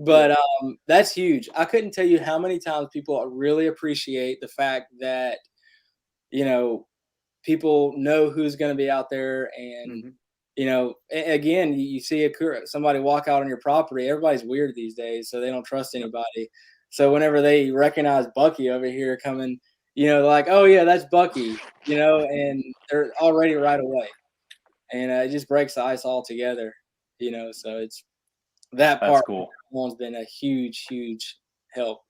But that's huge. I couldn't tell you how many times people really appreciate the fact that you know people know who's going to be out there, and Mhm. again, you see somebody walk out on your property. Everybody's weird these days, so they don't trust anybody. So whenever they recognize Bucky over here coming, they're like, "Oh yeah, that's Bucky," and they're already right away, and it just breaks the ice altogether. So it's that That's part cool. has been a huge, huge help.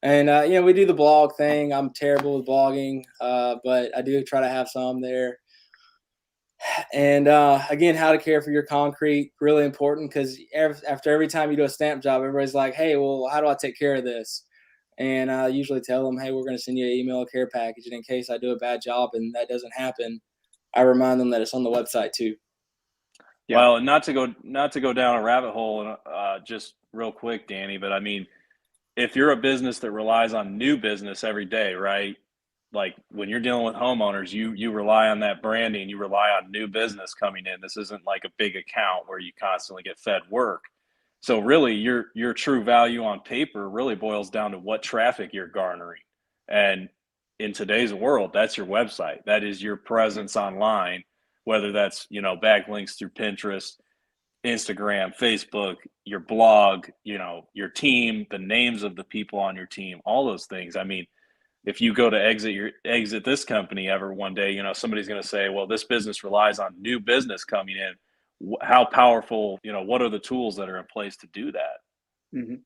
And we do the blog thing. I'm terrible with blogging, but I do try to have some there. And again, how to care for your concrete, really important, because after every time you do a stamp job, everybody's like, "Hey, well, how do I take care of this?" And I usually tell them, "Hey, we're going to send you an email care package, and in case I do a bad job and that doesn't happen, I remind them that it's on the website too." Yeah. Well, and not to go down a rabbit hole, and just real quick, Danny, but I mean, if you're a business that relies on new business every day, right? Like when you're dealing with homeowners, you rely on that branding, you rely on new business coming in. This isn't like a big account where you constantly get fed work. So really your true value on paper really boils down to what traffic you're garnering. And in today's world, that's your website. That is your presence online, whether that's, backlinks through Pinterest, Instagram, Facebook, your blog, your team, the names of the people on your team, all those things. I mean, if you go to exit this company ever one day, somebody's going to say, well, this business relies on new business coming in. How powerful, what are the tools that are in place to do that? Mhm.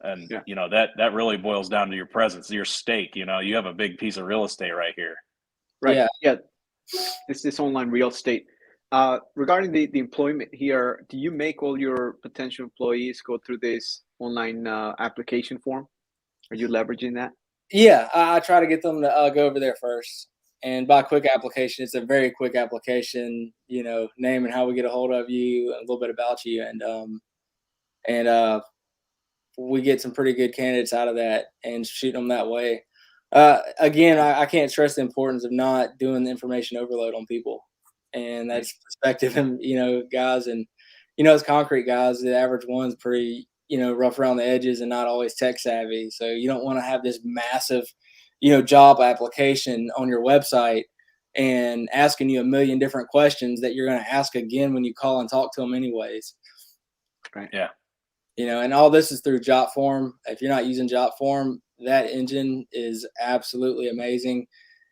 And, Yeah. that really boils down to your presence, your stake. You have a big piece of real estate right here. Right. Yeah, Yeah. This online real estate. Regarding the employment here, do you make all your potential employees go through this online application form? Are you leveraging that? yeah. I try to get them to go over there first. And by quick application, it's a very quick application. Name and how we get a hold of you, a little bit about you, and we get some pretty good candidates out of that and shoot them that way. Again, I can't stress the importance of not doing the information overload on people, and Right. that's perspective. And guys, and as concrete guys, the average one's pretty rough around the edges and not always tech savvy. So you don't want to have this massive job application on your website and asking you a million different questions that you're going to ask again when you call and talk to them anyways. Right. Yeah. And all this is through Jotform. If you're not using Jotform, that engine is absolutely amazing,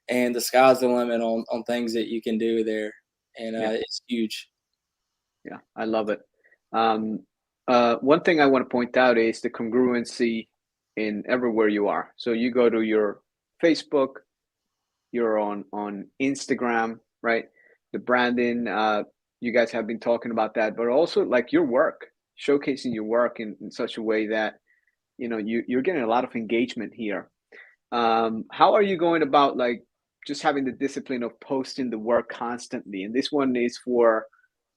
and the sky's the limit on things that you can do there, and Yeah. it's huge. Yeah. I love it. Um, one thing I want to point out is the congruency in everywhere you are. So you go to your Facebook, you're on Instagram, right? The branding, you guys have been talking about that, but also like your work, showcasing your work in such a way that you're getting a lot of engagement here. How are you going about like just having the discipline of posting the work constantly? And this one is for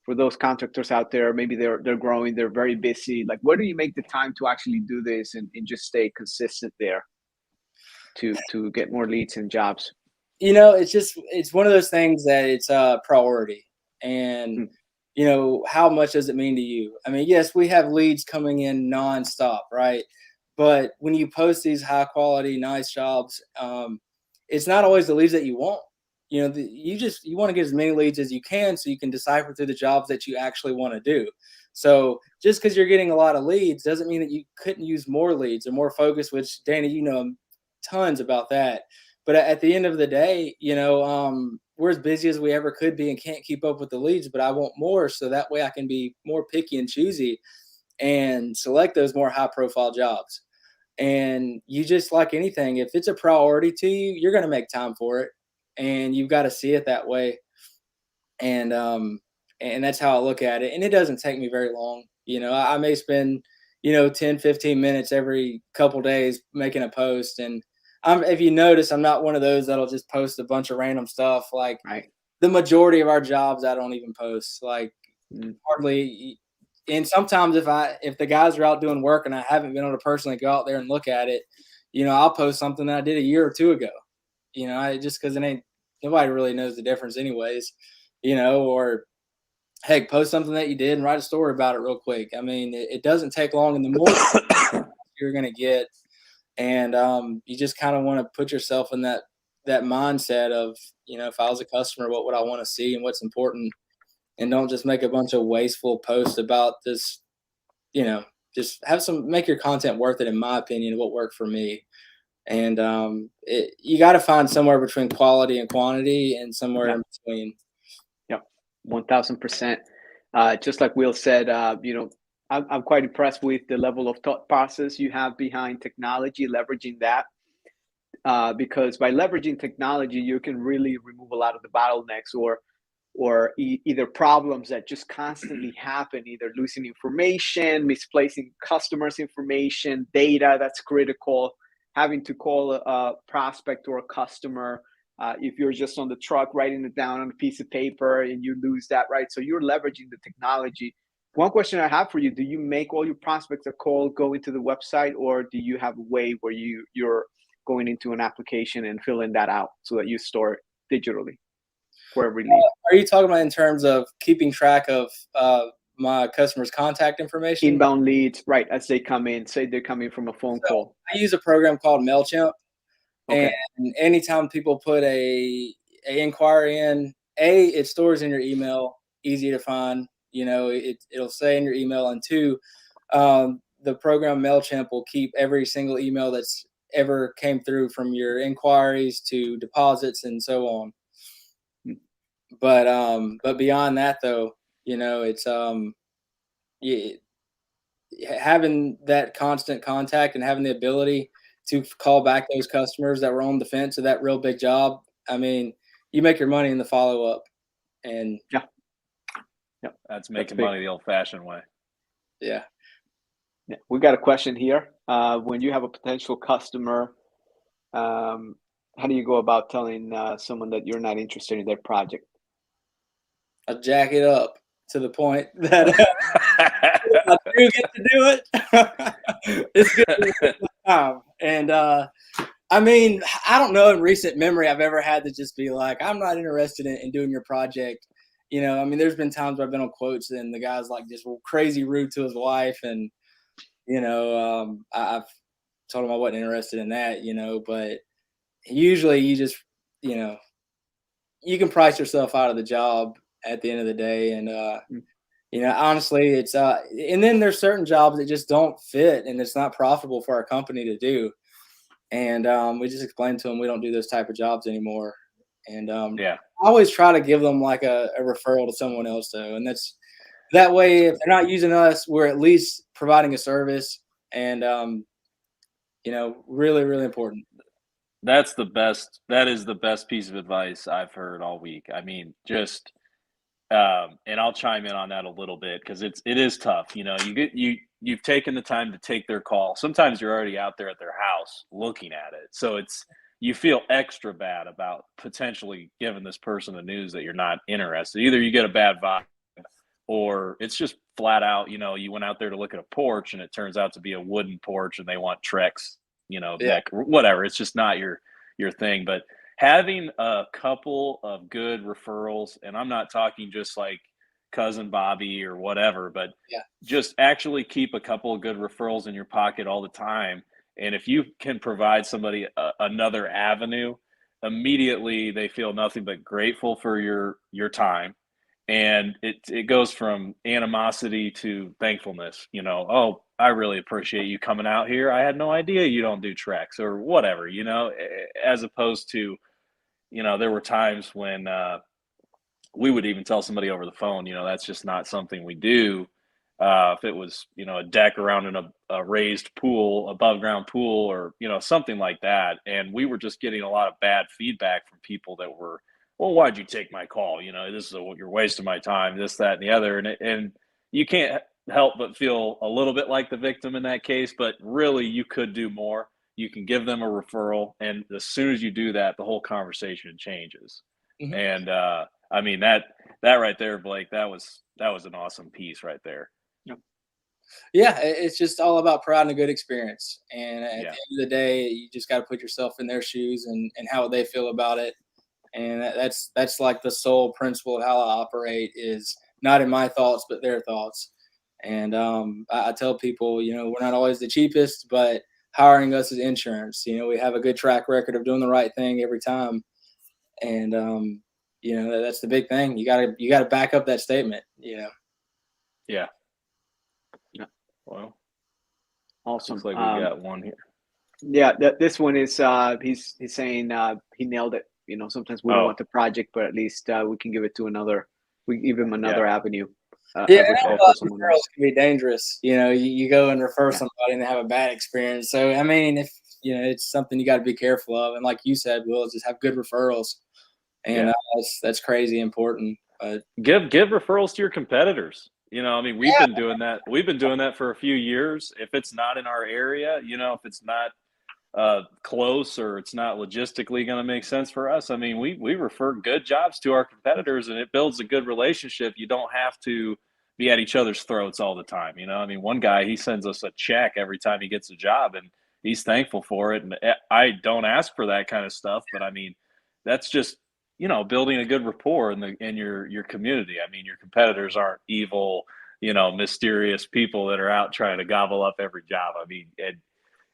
those contractors out there. Maybe they're growing, they're very busy. Like, where do you make the time to actually do this and just stay consistent there to get more leads and jobs? It's one of those things that it's a priority, and Mm. how much does it mean to you? I mean, yes, we have leads coming in nonstop, right? But when you post these high quality, nice jobs, it's not always the leads that you want. You want to get as many leads as you can so you can decipher through the jobs that you actually want to do. So just because you're getting a lot of leads doesn't mean that you couldn't use more leads or more focus, which Danny, tons about that. But at the end of the day, we're as busy as we ever could be and can't keep up with the leads, but I want more so that way I can be more picky and choosy and select those more high profile jobs. And you just like anything, if it's a priority to you, you're going to make time for it, and you've got to see it that way. And that's how I look at it. And it doesn't take me very long. I may spend 10, 15 minutes every couple days making a post. And if you notice, I'm not one of those that'll just post a bunch of random stuff. Like, Right. the majority of our jobs I don't even post, like, hardly. And sometimes if the guys are out doing work and I haven't been able to personally go out there and look at it, I'll post something that I did a year or two ago. Just because nobody really knows the difference anyways. Or heck, post something that you did and write a story about it real quick. I mean, it doesn't take long, and the more you're going to get. And you just kind of want to put yourself in that mindset of, if I was a customer, what would I want to see and what's important? And don't just make a bunch of wasteful posts about this, just make your content worth it, in my opinion, what worked for me. And you got to find somewhere between quality and quantity, and somewhere in between. 1000%. Just like Will said, I'm quite impressed with the level of thought process you have behind technology, leveraging that. Because by leveraging technology, you can really remove a lot of the bottlenecks or either problems that just constantly happen, either losing information, misplacing customers' information, data that's critical, having to call a prospect or a customer. If you're just on the truck writing it down on a piece of paper and you lose that, right? So you're leveraging the technology. One question I have for you, do you make all your prospects a call go into the website, or do you have a way where you're going into an application and filling that out so that you store it digitally for every lead? Are you talking about in terms of keeping track of my customers' contact information? Inbound leads, right, as they come in, say they're coming from a phone call. I use a program called MailChimp. Okay. And anytime people put a inquiry in, it stores in your email, easy to find. It'll say in your email. And two, the program MailChimp will keep every single email that's ever came through, from your inquiries to deposits and so on. But beyond that, though, it's having that constant contact and having the ability to call back those customers that were on the fence of that real big job. I mean, you make your money in the follow up, and that's making money the old fashioned way. Yeah. We got a question here. When you have a potential customer, how do you go about telling someone that you're not interested in their project? I jack it up to the point that I do get to do it. It's good time. And I mean, I don't know in recent memory I've ever had to just be like, I'm not interested in doing your project. I mean, there's been times where I've been on quotes and the guy's like just crazy rude to his wife, and I've told him I wasn't interested in that. But usually you just you can price yourself out of the job at the end of the day. And honestly, it's and then there's certain jobs that just don't fit and it's not profitable for our company to do. And we just explained to them we don't do those type of jobs anymore. And I always try to give them like a referral to someone else, though. And that way, if they're not using us, we're at least providing a service. And really, really important. That's the best. That is the best piece of advice I've heard all week. I mean, just and I'll chime in on that a little bit, because it is tough. You've taken the time to take their call. Sometimes you're already out there at their house looking at it, so you feel extra bad about potentially giving this person the news that you're not interested. Either you get a bad vibe, or it's just flat out. You went out there to look at a porch and it turns out to be a wooden porch, and they want Trex, deck, whatever. It's just not your thing. But having a couple of good referrals, and I'm not talking just like cousin Bobby or whatever, but just actually keep a couple of good referrals in your pocket all the time. And if you can provide somebody another avenue, immediately they feel nothing but grateful for your time. And it goes from animosity to thankfulness. Oh, I really appreciate you coming out here. I had no idea you don't do Trex or whatever, as opposed to, there were times when we would even tell somebody over the phone, that's just not something we do. If it was, a deck around in a raised pool, above ground pool, or, something like that. And we were just getting a lot of bad feedback from people that were, well, why'd you take my call? This is you're wasting my time, this, that, and the other. And you can't help but feel a little bit like the victim in that case, but really you could do more. You can give them a referral. And as soon as you do that, the whole conversation changes. Mhm. And, I mean, that right there, Blake, that was an awesome piece right there. Yeah, it's just all about pride and a good experience. And at the Yeah. end of the day, you just got to put yourself in their shoes and how they feel about it. And that's like the sole principle of how I operate, is not in my thoughts, but their thoughts. And I tell people, we're not always the cheapest, but hiring us is insurance. We have a good track record of doing the right thing every time. And, that's the big thing. You gotta back up that statement, Yeah. Yeah. Well, Awesome. looks like we got one here. Yeah, this one is he's saying he nailed it. Sometimes we don't want the project, but at least we can give it to another. We give him another avenue. Yeah, referrals can be dangerous. You go and refer somebody and they have a bad experience. So I mean, if it's something you got to be careful of. And like you said, Will, just have good referrals, and that's crazy important. But give referrals to your competitors. I mean, we've been doing that. We've been doing that for a few years. If it's not in our area, if it's not close, or it's not logistically going to make sense for us, I mean, we refer good jobs to our competitors, and it builds a good relationship. You don't have to be at each other's throats all the time. I mean, one guy, he sends us a check every time he gets a job, and he's thankful for it. And I don't ask for that kind of stuff, but I mean, that's just building a good rapport in your community. I mean, your competitors aren't evil, mysterious people that are out trying to gobble up every job. I mean,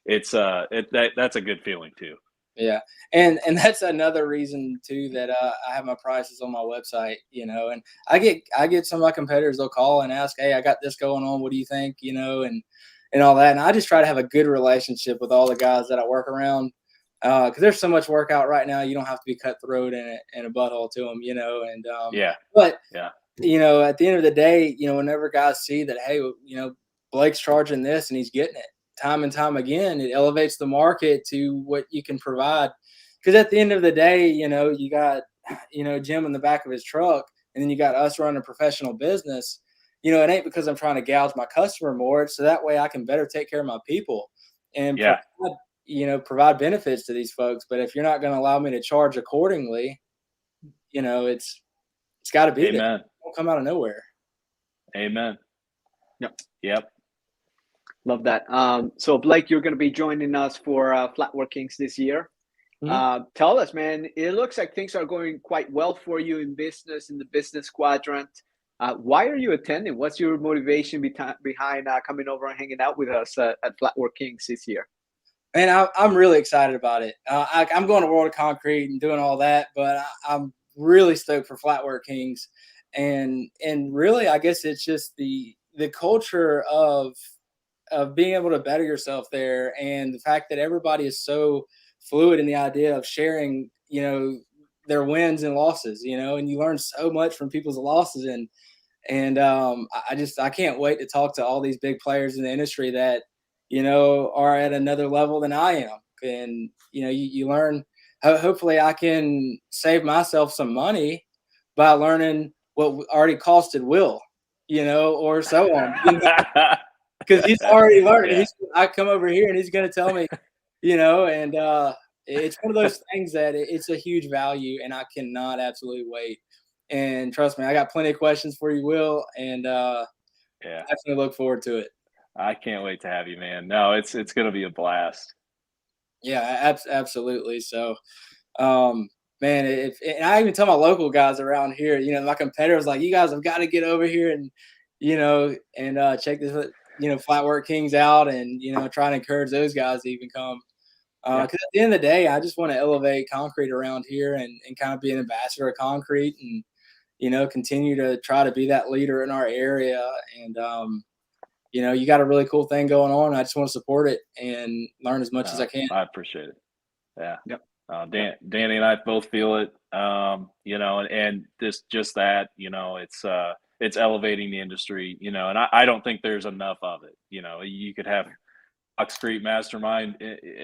that's a good feeling too. Yeah, and that's another reason too that I have my prices on my website. And I get some of my competitors, they'll call and ask, hey, I got this going on, what do you think? And all that. And I just try to have a good relationship with all the guys that I work around. Because there's so much work out right now, you don't have to be cutthroat and a butthole to them, But at the end of the day, whenever guys see that, hey, Blake's charging this and he's getting it time and time again, it elevates the market to what you can provide. Because at the end of the day, you got Jim in the back of his truck, and then you got us running a professional business. It ain't because I'm trying to gouge my customer more. It's so that way I can better take care of my people and provide benefits to these folks. But if you're not going to allow me to charge accordingly, it's got to be Amen. there. It won't come out of nowhere. Amen. Yep. Love that. So Blake, you're going to be joining us for Flatwork Kings this year. Mm-hmm. Tell us, man, it looks like things are going quite well for you in the business quadrant. Why are you attending? What's your motivation behind coming over and hanging out with us at Flatwork Kings this year? Man, I'm really excited about it. I'm going to World of Concrete and doing all that, but I'm really stoked for Flatwork Kings, and really, I guess it's just the culture of being able to better yourself there, and the fact that everybody is so fluid in the idea of sharing, their wins and losses, and you learn so much from people's losses, and I can't wait to talk to all these big players in the industry that are at another level than I am. And, you learn, hopefully I can save myself some money by learning what already costed Will, or so on. Because he's already learned. Yeah. I come over here and he's going to tell me, and it's one of those things that it's a huge value, and I cannot absolutely wait. And trust me, I got plenty of questions for you, Will, and definitely look forward to it. I can't wait to have you, man. No, it's going to be a blast. Yeah, absolutely. So, man, and I even tell my local guys around here, my competitors, like, you guys have got to get over here and, check this, Flatwork Kings out, and, try and encourage those guys to even come. Because at the end of the day, I just want to elevate concrete around here and kind of be an ambassador of concrete, and, continue to try to be that leader in our area. And, you got a really cool thing going on. I just want to support it and learn as much as I can. I appreciate it. Yeah. Yep. Danny and I both feel it, and just that, it's elevating the industry, and I don't think there's enough of it. You could have Foxcrete Mastermind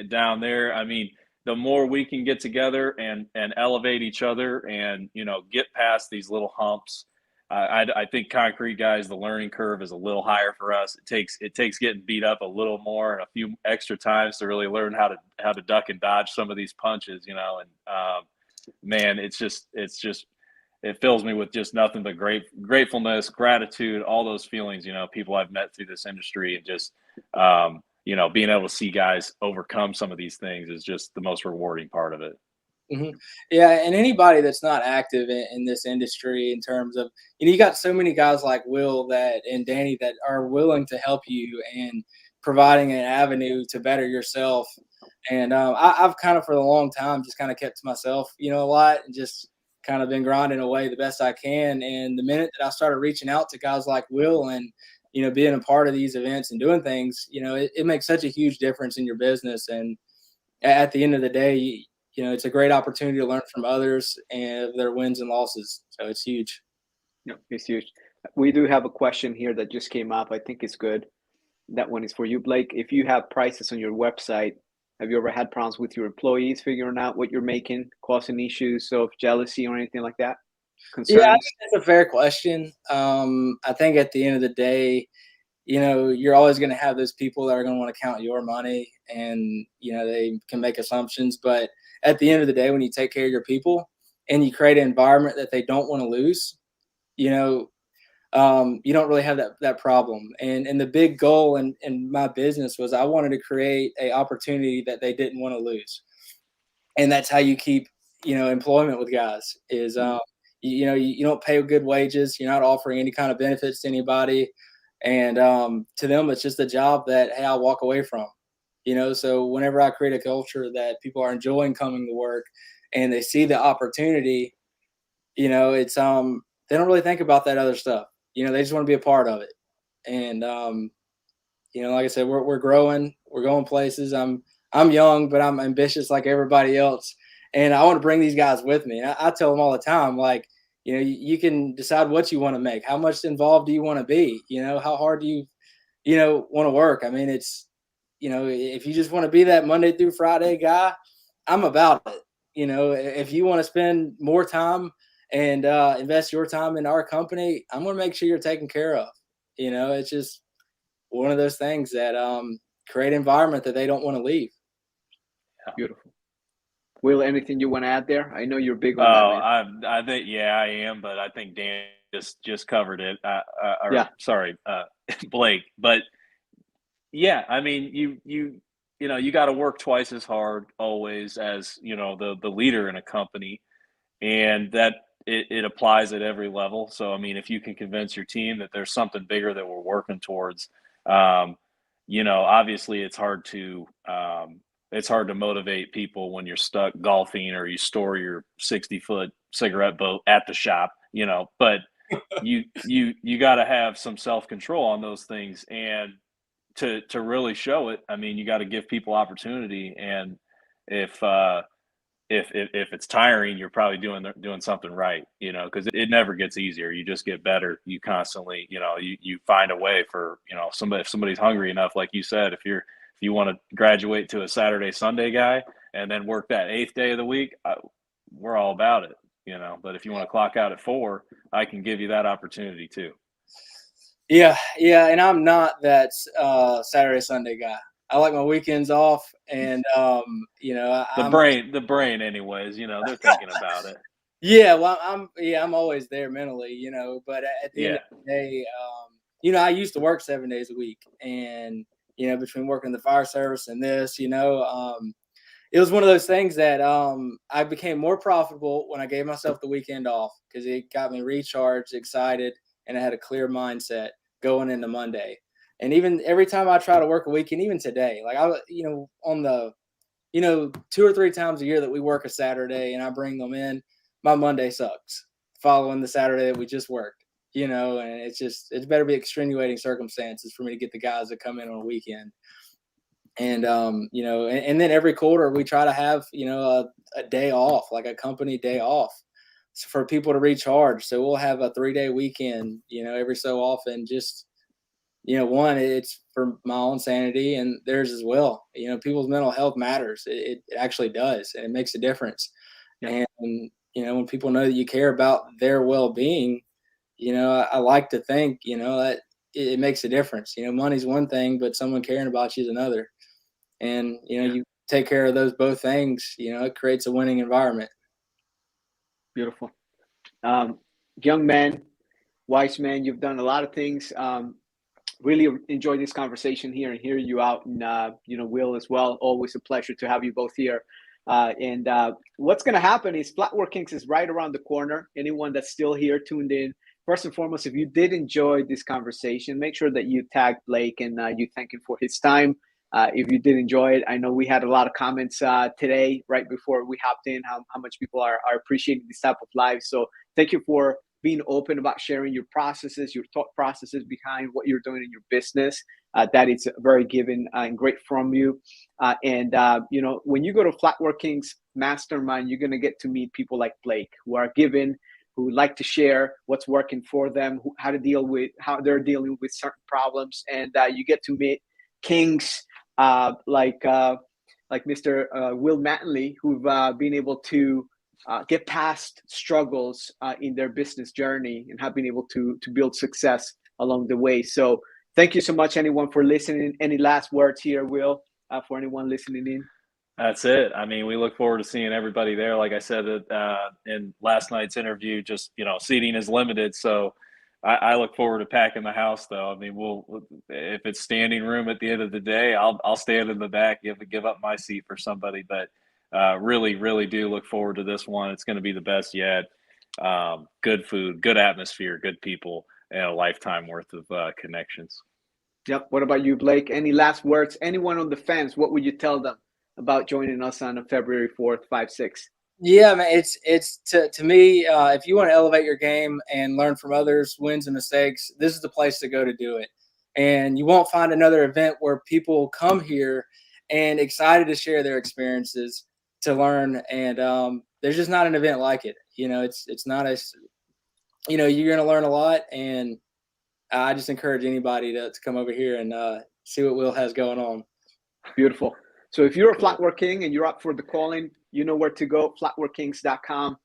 down there. I mean, the more we can get together and elevate each other and get past these little humps. I think concrete guys, the learning curve is a little higher for us. It takes getting beat up a little more and a few extra times to really learn how to duck and dodge some of these punches. And man, it fills me with just nothing but gratefulness, gratitude, all those feelings. People I've met through this industry, and just being able to see guys overcome some of these things is just the most rewarding part of it. Mm-hmm. Yeah, and anybody that's not active in this industry, in terms of, you got so many guys like Will and Danny that are willing to help you and providing an avenue to better yourself. And I've kind of, for a long time, just kind of kept to myself, a lot, and just kind of been grinding away the best I can. And the minute that I started reaching out to guys like Will and being a part of these events and doing things, it makes such a huge difference in your business. And at the end of the day, it's a great opportunity to learn from others and their wins and losses. So it's huge. No, it's huge. We do have a question here that just came up. I think it's good. That one is for you, Blake. If you have prices on your website, have you ever had problems with your employees figuring out what you're making, causing issues of jealousy or anything like that? Concerns? Yeah, that's a fair question. I think at the end of the day, you're always going to have those people that are going to want to count your money, and, they can make assumptions. But at the end of the day, when you take care of your people and you create an environment that they don't want to lose, you don't really have that problem. And the big goal in my business was I wanted to create a opportunity that they didn't want to lose. And that's how you keep, employment with guys is, you don't pay good wages. You're not offering any kind of benefits to anybody. And to them, it's just a job that, hey, I'll walk away from. So whenever I create a culture that people are enjoying coming to work and they see the opportunity, it's they don't really think about that other stuff. They just want to be a part of it. And like I said, we're growing, we're going places. I'm young, but I'm ambitious like everybody else, and I want to bring these guys with me. And I tell them all the time, like, you can decide what you want to make. How much involved do you want to be? How hard do you, want to work? I mean, it's, if you just want to be that Monday through Friday guy, I'm about it. If you want to spend more time and invest your time in our company, I'm going to make sure you're taken care of. It's just one of those things that create an environment that they don't want to leave. Yeah. Beautiful. Will, anything you want to add there? I know you're big on that, man. I think, I am, but I think Dan just covered it. Sorry, Blake. But yeah, I mean, you got to work twice as hard always as the leader in a company, and that it applies at every level. So I mean, if you can convince your team that there's something bigger that we're working towards, obviously it's hard to motivate people when you're stuck golfing or you store your 60-foot cigarette boat at the shop, but you got to have some self-control on those things. And to really show it, I mean, you got to give people opportunity. And if it's tiring, you're probably doing something right, because it never gets easier. You just get better. You constantly, you find a way for, if somebody's hungry enough, like you said, if you want to graduate to a Saturday, Sunday guy and then work that 8th day of the week, we're all about it, but if you want to clock out at 4, I can give you that opportunity too. Yeah. And I'm not that Saturday, Sunday guy. I like my weekends off, and the brain anyways, they're thinking about it. Yeah, well, I'm always there mentally, but at the end of the day, I used to work 7 days a week, and between working the fire service and this, it was one of those things that I became more profitable when I gave myself the weekend off, because it got me recharged, excited, and I had a clear mindset going into Monday. And even every time I try to work a weekend, even today, like on the 2 or 3 times a year that we work a Saturday and I bring them in, my Monday sucks following the Saturday that we just worked, and it's better be extenuating circumstances for me to get the guys that come in on a weekend. And you know, and then every quarter we try to have, you know, a day off, like a company day off, for people to recharge. So we'll have a 3-day weekend, you know, every so often. Just, you know, one, it's for my own sanity and theirs as well. You know, people's mental health matters. It actually does, and it makes a difference. Yeah. And you know, when people know that you care about their well-being, you know, I like to think, you know, that it makes a difference. You know, money's one thing, but someone caring about you is another. And you know, Yeah. you take care of those both things, you know, it creates a winning environment. Beautiful. Um, Young man, wise man, you've done a lot of things. Really enjoyed this conversation here and hear you out, and you know, Will as well. Always a pleasure to have you both here. And what's going to happen is Flatwork Kings is right around the corner. Anyone that's still here, tuned in, first and foremost, if you did enjoy this conversation, make sure that you tag Blake and you thank him for his time. If you did enjoy it, I know we had a lot of comments today, right before we hopped in, how much people are appreciating this type of live. So thank you for being open about sharing your processes, your thought processes behind what you're doing in your business. That is very given and great from you. And you know, when you go to Flatwork Kings Mastermind, you're going to get to meet people like Blake, who are given, who like to share what's working for them, how they're dealing with certain problems, and you get to meet kings like Mr. Will Mattingly, who've been able to get past struggles in their business journey and have been able to build success along the way. So thank you so much, anyone, for listening. Any last words here, Will, for anyone listening in? That's it. I mean, we look forward to seeing everybody there. Like I said in last night's interview, just, you know, seating is limited. So I look forward to packing the house, though. I mean, if it's standing room at the end of the day, I'll stand in the back, give up my seat for somebody. But really, really do look forward to this one. It's going to be the best yet. Good food, good atmosphere, good people, and a lifetime worth of connections. Yep. What about you, Blake? Any last words? Anyone on the fence, what would you tell them about joining us on February 4th, 5, 6? Yeah, man, it's to me, if you want to elevate your game and learn from others' wins and mistakes, this is the place to go to do it. And you won't find another event where people come here and excited to share their experiences, to learn. And there's just not an event like it. You know, it's not you know, you're going to learn a lot. And I just encourage anybody to come over here and see what Will has going on. Beautiful. So if you're a Flatwork King and you're up for the calling, you know where to go, flatworkkings.com.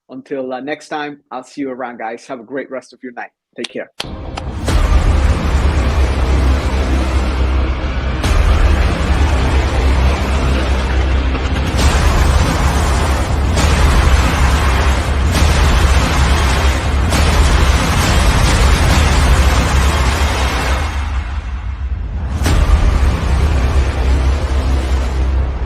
Until next time, I'll see you around, guys. Have a great rest of your night. Take care.